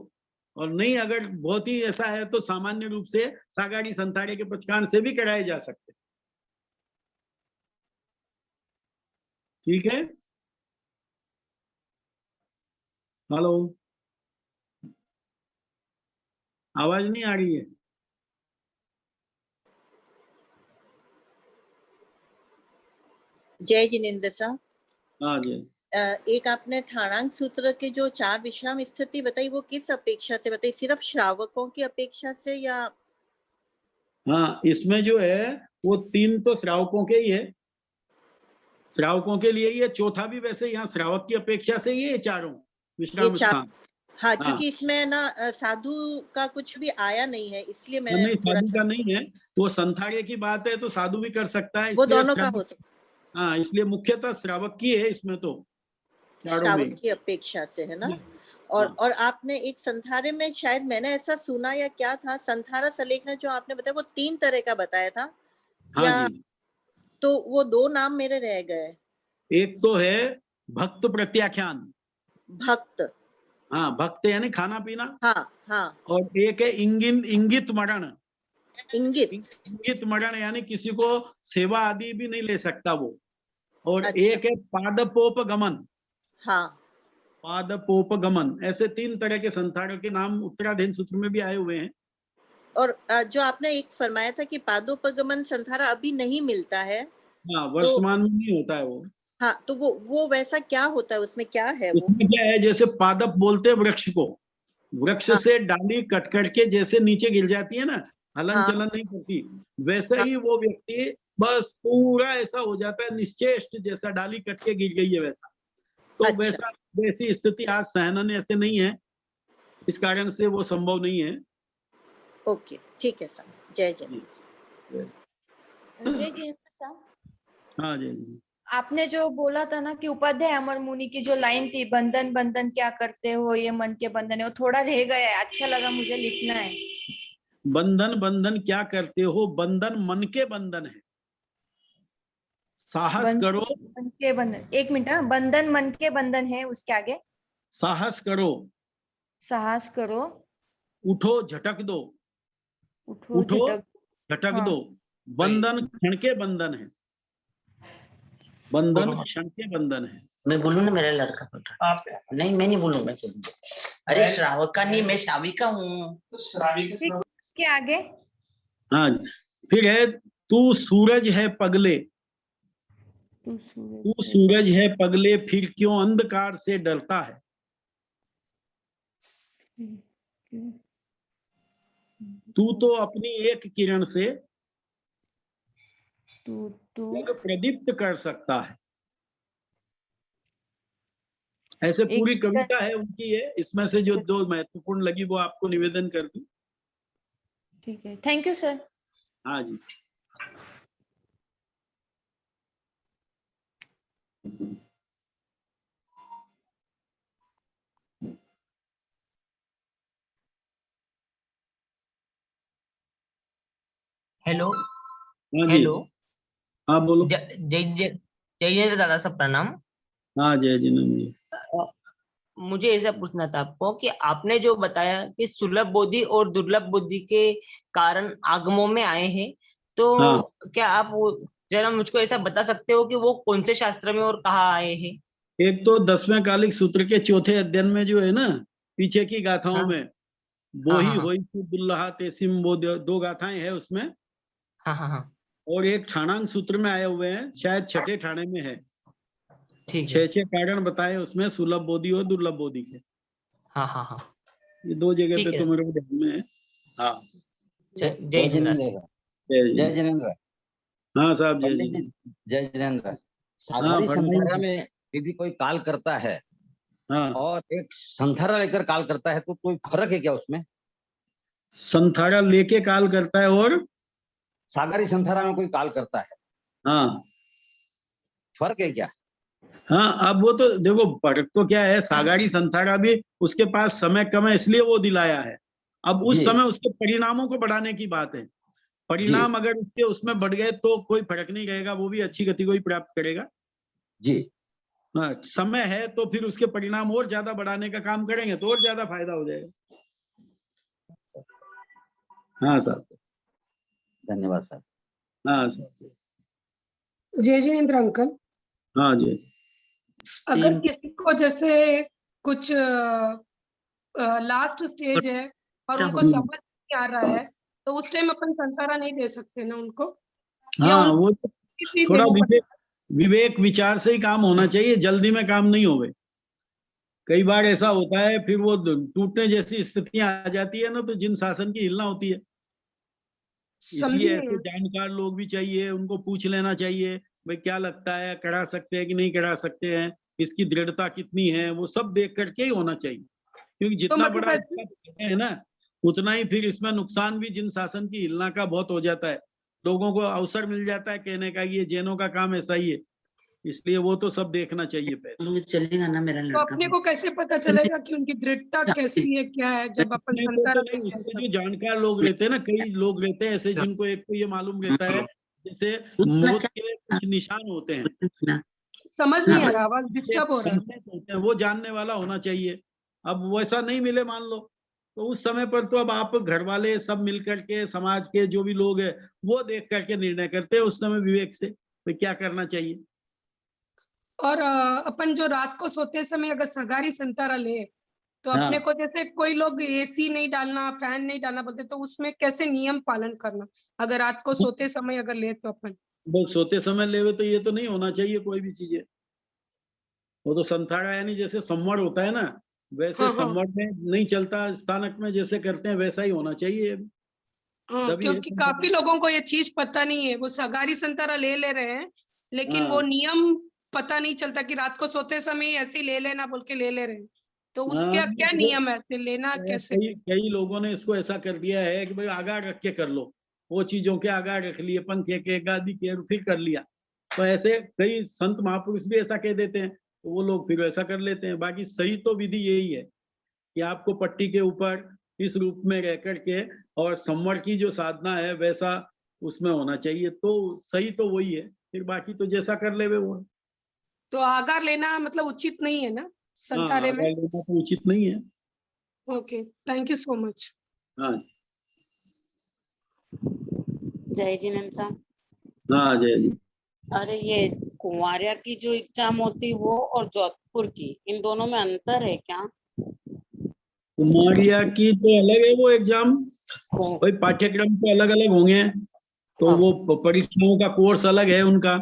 और नहीं अगर बहुत ही ऐसा है तो सामान्य रूप से सागाड़ी संतारे के पचकान से भी कराए जा सकते। ठीक है, हेलो, आवाज नहीं आ रही है? जय जिनेन्द्र साहब। हाँ जय। एक आपने ठाणांग सूत्र के जो 4 विश्राम स्थिति बताई, वो किस अपेक्षा से बताई? सिर्फ श्रावकों की अपेक्षा से या? हाँ, इसमें जो है वो 3 तो श्रावकों के ही है, श्रावकों के लिए ही है। चौथा भी वैसे यहाँ श्रावक की अपेक्षा से ही है, 4 विश्राम स्थान। हाँ, क्योंकि इसमें ना साधु का कुछ भी आया नहीं है, इसलिए मैंने नहीं, थोड़ा साधु सा, का नहीं है, वो संथारे की बात है तो साधु भी कर सकता है, वो इसलिए दोनों का श्रावक, हो सकता हाँ, इसलिए मुख्यतः श्रावक की है इसमें तो, है, चारों में। श्रावक की अपेक्षा से, है ना। हाँ और आपने एक संथारे में, शायद मैंने ऐसा सुना या क्या था, संथारा सलेखना जो आपने बताया वो 3 तरह का बताया था, हाँ या जी, तो वो 2 नाम मेरे रह गए। एक तो है भक्त प्रत्याख्यान, भक्त, हाँ, भक्त यानी खाना पीना, हाँ, हाँ, और एक है इंगित मरण। इंगित, इंगित मरण यानी किसी को सेवा आदि भी नहीं ले सकता वो। और अच्छा, एक है पादपोप गमन, हाँ, पादपोप गमन, ऐसे 3 तरह के संथारों के नाम उत्तराधीन सूत्र में भी आए हुए हैं। और जो आपने एक फरमाया था कि पादोपगमन संथारा अभी नहीं मिलता है, हाँ, तो वर्तमान में नहीं होता है वो। हाँ, तो वो वैसा क्या होता है, उसमें क्या है वो? उसमें क्या है, जैसे पादप बोलते हैं वृक्ष को, वृक्ष हाँ, से डाली कट करके जैसे नीचे गिर जाती है ना, हलन हाँ, चलन नहीं करती, वैसा हाँ, ही वो व्यक्ति बस पूरा ऐसा हो जाता है, निश्चेष्ट, जैसा डाली कट के गिर गई है वैसा। तो अच्छा, वैसी स्थिति आज सहनन ऐसे नहीं है, इस कारण से वो संभव नहीं है। ओके, ठीक है सर, जय जय। जी, जय जिनेन्द्र साहब, हाँ जी जी। आपने जो बोला था ना कि उपाध्याय अमर मुनि की जो लाइन थी, बंधन बंधन क्या करते हो ये मन के बंधन है, वो थोड़ा रह गया है, अच्छा लगा, मुझे लिखना है। बंधन बंधन क्या करते हो, बंधन मन के बंधन है, साहस करो, बंधन मन के बंधन, एक मिनट, हाँ, बंधन मन के बंधन है, उसके आगे साहस करो, साहस करो, उठो झटक दो, उठो उठो झटक, झटक हाँ, दो, बंधन क्षण के बंधन है, बंधन क्षण के बंधन है। मैं बोलूं ना, मेरा लड़का बोल रहा है। नहीं, मैं नहीं बोलूं, मैं बोलूंगा। अरे श्रावक का नहीं, मैं श्राविका हूँ। उसके आगे हाँ, फिर है तू सूरज है पगले, तू तू सूरज है पगले, फिर क्यों अंधकार से डरता है। तू तो अपनी एक किरण से तू जग प्रदीप्त कर सकता है। ऐसे एक पूरी कविता है उनकी है, इसमें से जो 2 महत्वपूर्ण लगी वो आपको निवेदन कर दूं। ठीक है, थैंक यू सर। हाँ जी। हेलो हाँ जी, हेलो, हाँ बोलो। जय जय जय जिनेन्द्र दादा सब प्रणाम। हाँ जय जिनेन्द्र जी। मुझे ऐसा पूछना था आपको कि आपने जो बताया कि सुलभ बुद्धि और दुर्लभ बुद्धि के कारण आगमों में आए हैं, तो हाँ, क्या आप जरा मुझको ऐसा बता सकते हो कि वो कौन से शास्त्र में और कहाँ आए हैं? एक तो 10वें कालिक सूत्र के 4थे अध्ययन में जो है ना, पीछे की गाथाओं हाँ में, हाँ बोही हाँ होई दुल्लहा तेसिम, वो 2 गाथाएं हैं उसमें, हाँ हाँ हाँ, और एक ठाणांग सूत्र में आए हुए हैं, शायद 6ठे ठाणे में है। ठीक है। 6 कारण बताए उसमें, सुलभ बोधि और दुर्लभ बोधि के, हाँ हाँ हाँ, ये 2 जगह ठीक पे है। तो मेरे को ध्यान में है। हाँ, जय जय जिनेन्द्र। जिनेन्द्र, जय जय जी। जिनेन्द्र। हाँ साहब, जय पंडित जी। जी, जय जिनेन्द्र। हाँ, साधारी संथारा फरमाइए। में यदि कोई काल करता है हाँ, और एक संथारा लेकर काल करता है, तो कोई फर्क है क्या उसमें? संथारा लेके काल करता है और सागारी संथारा में कोई काल करता है, हाँ फर्क है क्या? हाँ, अब वो तो देखो, फर्क तो क्या है, सागारी संथारा भी उसके पास समय कम है इसलिए वो दिलाया है। अब उस जी समय उसके परिणामों को बढ़ाने की बात है, जी परिणाम अगर उसके उसमें बढ़ गए तो कोई फर्क नहीं रहेगा, वो भी अच्छी गति को ही प्राप्त करेगा। जी। हाँ, समय है तो फिर उसके परिणाम और ज्यादा बढ़ाने का काम करेंगे तो और ज्यादा फायदा हो जाएगा। हाँ साहब, धन्यवाद सर। हाँ साहब, जय जिनेन्द्र अंकल, हाँ जी। अगर किसी को जैसे कुछ लास्ट स्टेज है और उनको समझ नहीं आ रहा है, तो उस टाइम अपन संतारा नहीं दे सकते ना उनको, या हाँ, उनको वो तो भी थोड़ा देना विवेक विचार से ही काम होना चाहिए, जल्दी में काम नहीं होगा। कई बार ऐसा होता है, फिर वो टूटने जैसी स्थितियां आ जाती है ना, तो जिन शासन की हिलना होती है, समझी इसलिए नहीं ऐसे है। जानकार लोग भी चाहिए, उनको पूछ लेना चाहिए, भाई क्या लगता है, करा सकते हैं कि नहीं करा सकते हैं, इसकी दृढ़ता कितनी है, वो सब देख करके ही होना चाहिए। क्योंकि जितना मतलब बड़ा ऐसे- इसका कहते हैं ना, उतना ही फिर इसमें नुकसान भी जिन शासन की हिलना का बहुत हो जाता है। लोगों को अवसर मिल जाता है कहने का ये जैनों का काम ऐसा ही है, इसलिए वो तो सब देखना चाहिए पहले। चलेगा ना मेरा तो लड़का अपने को कैसे पता चलेगा कि उनकी दृढ़ता कैसी है, क्या है, जब अपन अपने को तो संतारा नहीं, देखते हैं उसमें तब? जो जानकार लोग रहते हैं ना, कई लोग रहते हैं ऐसे जिनको एक तो ये मालूम रहता है जैसे मौत के कुछ निशान होते हैं, समझ नहीं आ रहा, आवाज डिस्टर्ब हो रहा है। संकेत होते हैं, वो जानने वाला होना चाहिए। अब वैसा नहीं मिले मान लो, तो उस समय पर तो अब आप घर वाले सब मिल करके, समाज के जो भी लोग हैं वो देख करके निर्णय करते हैं उस समय विवेक से तो क्या करना चाहिए। और अपन जो रात को सोते समय अगर सगारी संतारा ले, तो हाँ। अपने को जैसे कोई लोग एसी नहीं डालना, फैन नहीं डालना बोलते, तो उसमें कैसे नियम पालन करना अगर रात को सोते समय अगर ले तो अपन? बस सोते समय लेवे तो ये तो नहीं होना चाहिए कोई भी चीजें। वो तो संथारा यानी जैसे संवर होता है ना, वैसे हाँ, हाँ। संवर में नहीं चलता, स्थानक में जैसे करते हैं वैसा ही होना चाहिए। हाँ, तभी है क्योंकि संथारा। काफी लोगों को ये चीज पता नहीं है, वो सगारी संतारा ले ले रहे हैं, लेकिन वो हाँ। नियम पता नहीं चलता कि रात को सोते समय ऐसे ही ले लेना बोल के ले ले रहे हैं। तो उसके हाँ, क्या तो नियम है, ऐसे लेना कैसे? कई कई लोगों ने इसको ऐसा कर दिया है कि भाई आगाह रख के कर लो, वो चीजों के आगाह रख लिए, पंखे के गादी के फिर कर लिया। तो ऐसे कई संत महापुरुष भी ऐसा कह देते हैं, तो वो लोग फिर ऐसा कर लेते हैं। बाकी सही तो विधि यही है कि आपको पट्टी के ऊपर इस रूप में रह करके और संवर की जो साधना है वैसा उसमें होना चाहिए, तो सही तो वही है। फिर बाकी तो जैसा कर लेवे वो। तो आगार लेना मतलब उचित नहीं है ना हाँ, संतारे आगाह में? लेना तो उचित नहीं है। Okay, thank you so much. हाँ जय जिनेन्द्र साहब। हाँ जय जी। अरे ये कुंवारिया की जो एग्जाम होती वो और जोधपुर की, इन दोनों में अंतर है क्या? कुमारिया की तो अलग है वो एग्जाम, भाई पाठ्यक्रम तो अलग अलग होंगे, तो हाँ। वो परीक्षाओं का कोर्स अलग है उनका,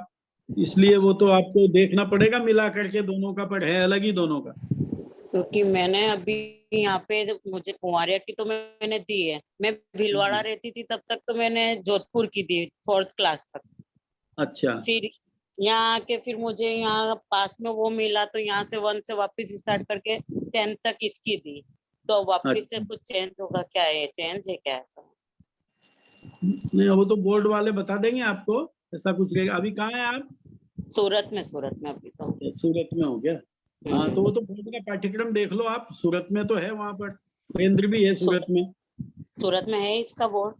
इसलिए वो तो आपको देखना पड़ेगा मिला करके दोनों का, पर है अलग ही दोनों का। क्योंकि मैंने अभी यहाँ पे मुझे कुंवारिया की तो मैंने दी है, मैं भीलवाड़ा रहती थी तब तक तो मैंने जोधपुर की दी 4th क्लास तक। अच्छा। फिर यहाँ आके फिर मुझे यहाँ पास में वो मिला तो यहाँ से 1 से वापस स्टार्ट करके 10th तक इसकी दी, तो वापस से कुछ चेंज होगा क्या? है चेंज है क्या ऐसा? नहीं वो तो बोर्ड वाले बता देंगे आपको, ऐसा कुछ रहेगा। अभी कहाँ है आप? सूरत में अभी तो। सूरत में हो गया? हाँ, तो वो तो बोर्ड का पाठ्यक्रम देख लो आप, सूरत में तो है, वहाँ पर केंद्र भी है सूरत में। सूरत में है इसका बोर्ड?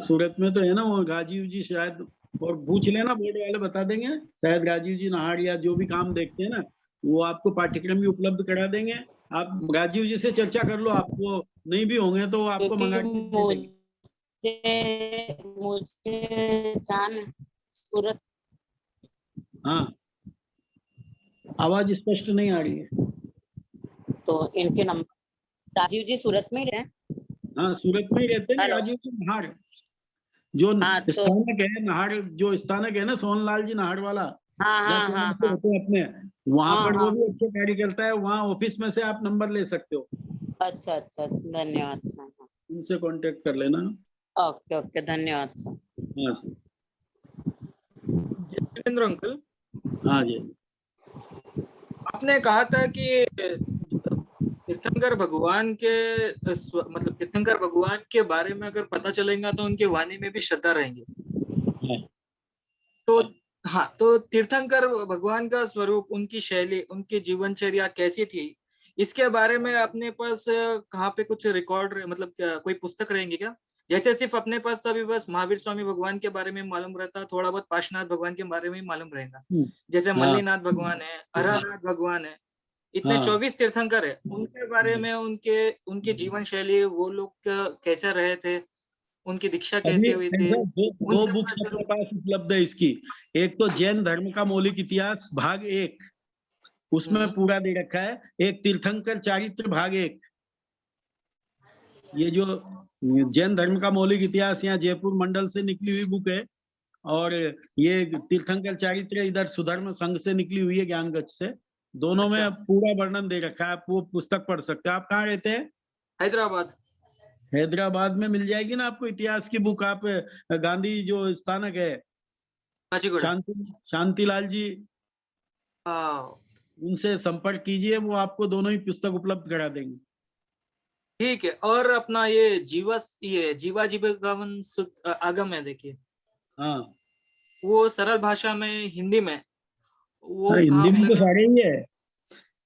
सूरत में तो है ना, वो राजीव जी शायद, और पूछ लेना बोर्ड वाले बता देंगे, शायद राजीव जी नाहर या जो भी काम देखते हैं ना वो आपको पाठ्यक्रम भी उपलब्ध करा देंगे। आप राजीव जी से चर्चा कर लो, आपको नहीं भी होंगे तो आपको मंगा के दे देंगे। मुझे जान है सूरत। हाँ, आवाज स्पष्ट नहीं आ रही है। तो इनके नंबर, राजीव जी सूरत में ही रहे? हाँ, सूरत में ही रहते हैं राजीव जी नाहर, जो स्थानक है नाहर, जो स्थानक है ना सोनलाल जी नाहर वाला, अपने वहाँ पर वो भी अच्छे कार्य करता है, वहाँ ऑफिस में से आप नंबर ले सकते हो। अच्छा अच्छा, धन्यवाद सर। उनसे कांटेक्ट कर लेना। ओके ओके, धन्यवाद सर। हाँ सर। जितेंद्र अंकल। हाँ जी। आपने कहा था कि तीर्थंकर भगवान के मतलब तीर्थंकर भगवान के बारे में अगर पता चलेगा तो उनके वाणी में भी श्रद्धा रहेंगी। तो हाँ, तो तीर्थंकर भगवान का स्वरूप, उनकी शैली, उनकी जीवनचर्या कैसी थी, इसके बारे में अपने पास कहाँ पे कुछ रिकॉर्ड, मतलब कोई पुस्तक रहेंगी क्या? जैसे सिर्फ अपने पास तो अभी बस महावीर स्वामी भगवान के बारे में मालूम रहता, थोड़ा बहुत पार्श्वनाथ भगवान के बारे में मालूम रहेगा, जैसे मल्लीनाथ भगवान है, हरनाथ भगवान है, इतने 24 तीर्थंकर है, उनके बारे में, उनकी जीवन शैली, वो लोग कैसे रहे थे, उनकी दीक्षा कैसे हुई थी। दो बुक्स अपने पास उपलब्ध है इसकी। एक तो जैन धर्म का मौलिक इतिहास भाग 1, उसमें पूरा दे रखा है। एक तीर्थंकर चारित्र भाग 1, ये जो जैन धर्म का मौलिक इतिहास यहाँ जयपुर मंडल से निकली हुई बुक है, और ये तीर्थंकर चारित्र इधर सुधर्म संघ से निकली हुई है, ज्ञानगंज से। दोनों में पूरा वर्णन दे रखा है, आप वो पुस्तक पढ़ सकते हैं। आप कहाँ रहते हैं? हैदराबाद। हैदराबाद में मिल जाएगी ना आपको इतिहास की बुक। आप गांधी जो स्थानक है शांतिलाल जी, उनसे संपर्क कीजिए, वो आपको दोनों ही पुस्तक उपलब्ध करा देंगे। ठीक है। और अपना ये जीवा जीवगमन आगम है, देखिए हाँ वो सरल भाषा में हिंदी में वो हाँ, कहाँ हिंदी में तो उपलब्ध है? सारे ही है,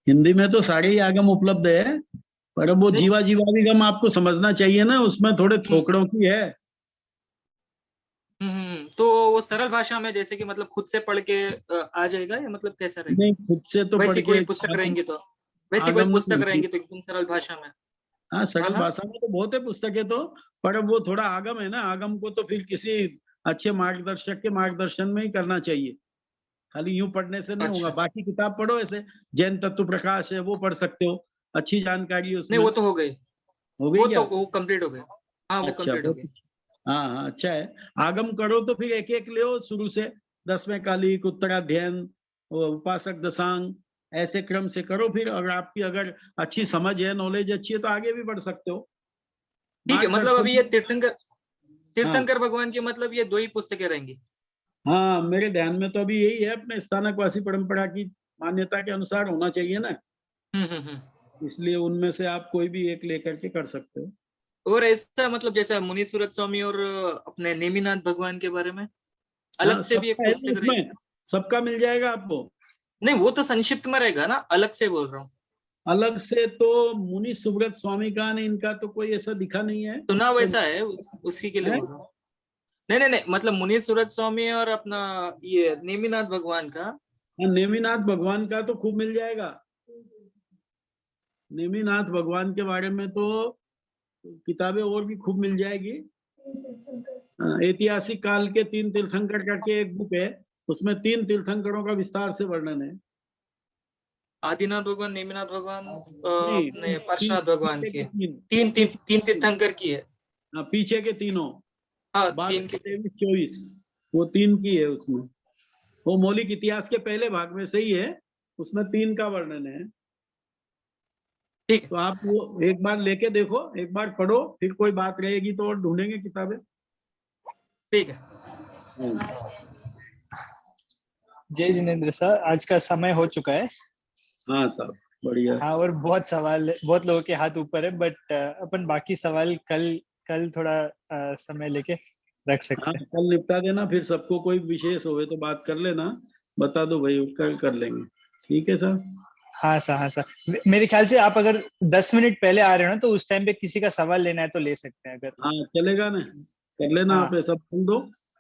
हिंदी में तो सारे ही आगम उपलब्ध है, पर अब वो नहीं, जीवा जीवादिगम आपको समझना चाहिए ना, उसमें थोड़े थोकड़ों की है। तो वो सरल भाषा में जैसे कि मतलब खुद से पढ़ के आ जाएगा, या मतलब कैसा रहेगा? नहीं, खुद से तो पढ़ वैसी के कोई पुस्तक रहेंगी तो आगम नहीं होती। तो एकदम सरल भाषा में। हाँ, हाँ सरल हाँ। भाषा में तो बहुत है पुस्तकें तो, पर अब वो थोड़ा आगम है ना, आगम को तो फिर किसी अच्छे मार्गदर्शक के मार्गदर्शन में ही करना चाहिए, खाली यूं पढ़ने से नहीं होगा। अच्छा, बाकी किताब पढ़ो, ऐसे जैन तत्व प्रकाश है वो पढ़ सकते हो, अच्छी जानकारी है नहीं उसमें। वो तो हो गई, हो गई क्या? वो कंप्लीट हो गया। हाँ वो अच्छा, कंप्लीट हो बहुत गई। अच्छा। हाँ हाँ, अच्छा है। आगम करो तो फिर एक एक ले शुरू से, 10वें कालिक, उत्तराध्ययन, उपासक दशांग, ऐसे क्रम से करो फिर। अगर आपकी अगर अच्छी समझ है, नॉलेज अच्छी है, तो आगे भी बढ़ सकते हो। ठीक है, मतलब अभी ये मार्गदर्शन। हाँ तीर्थंकर भगवान की मतलब ये 2 ही पुस्तकें रहेंगी। हाँ, मेरे ध्यान में तो अभी यही है, अपने स्थानकवासी परंपरा की मान्यता के अनुसार होना चाहिए ना, हम्म। इसलिए उनमें से आप कोई भी एक लेकर के कर सकते हो। और ऐसा मतलब जैसा मुनि सूरत स्वामी और अपने नेमिनाथ भगवान के बारे में हाँ, अलग से भी एक सबका है ना पुस्तक रहेगी? इसमें, सबका मिल जाएगा आपको। नहीं वो तो संक्षिप्त में रहेगा ना, अलग से बोल रहा हूँ। अलग से तो मुनि सुब्रत स्वामी का ने, इनका तो कोई ऐसा दिखा नहीं है सुना तो वैसा है, उसी के लिए है। बोल रहा हूँ। नहीं, मतलब मुनि सूरत स्वामी और अपना ये नेमिनाथ भगवान का। हाँ, नेमिनाथ भगवान का तो खूब मिल जाएगा। नेमिनाथ भगवान के बारे में तो किताबें और भी खूब मिल जाएगी। ऐतिहासिक काल के 3 तीर्थंकर करके एक बुक है, उसमें 3 तीर्थंकरों का विस्तार से वर्णन है। आदिनाथ भगवान, नेमिनाथ भगवान, नहीं, अपने पार्श्वनाथ भगवान पीछे की के है। 3, तीन तीन पीछे तीन के 3। तीर्थंकर की है। हाँ, पीछे के तीनों, हाँ 12, 3 की। 23, 24, वो 3 की है उसमें। वो मौलिक इतिहास के पहले भाग में से ही है, उसमें 3 का वर्णन है। ठीक है। तो आप वो एक बार लेके देखो, एक बार पढ़ो, फिर कोई बात रहेगी तो और ढूंढेंगे किताबें। ठीक है। जय जिनेन्द्र सर, आज का समय हो चुका है। हाँ साहब, बढ़िया। हाँ, और बहुत सवाल, बहुत लोगों के हाथ ऊपर है, बट अपन बाकी सवाल कल थोड़ा समय लेके रख सकते हाँ, हैं। कल निपटा देना, फिर सबको कोई विशेष होवे तो बात कर लेना, बता दो भाई, कल कर लेंगे। ठीक है सर। हाँ सर। मेरे ख्याल से आप अगर 10 मिनट पहले आ रहे हो ना, तो उस टाइम पे किसी का सवाल लेना है तो ले सकते हैं अगर। हाँ, चलेगा ना, कर लेना आप, हाँ ऐसा बोल दो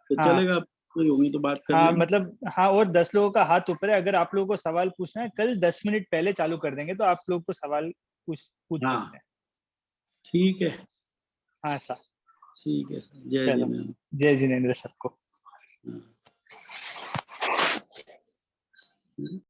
तो हाँ चलेगा, कोई होगी तो बात कर हाँ, लेंगे। मतलब हाँ, और 10 लोगों का हाथ ऊपर है। अगर आप लोगों को सवाल पूछना है, कल 10 मिनट पहले चालू कर देंगे, तो आप लोग को सवाल पूछ हाँ, सकते हैं। ठीक है। हाँ सर। ठीक है सर, जय चलो, जिनेन्द्र। जय जिनेन्द्र सबको। हाँ।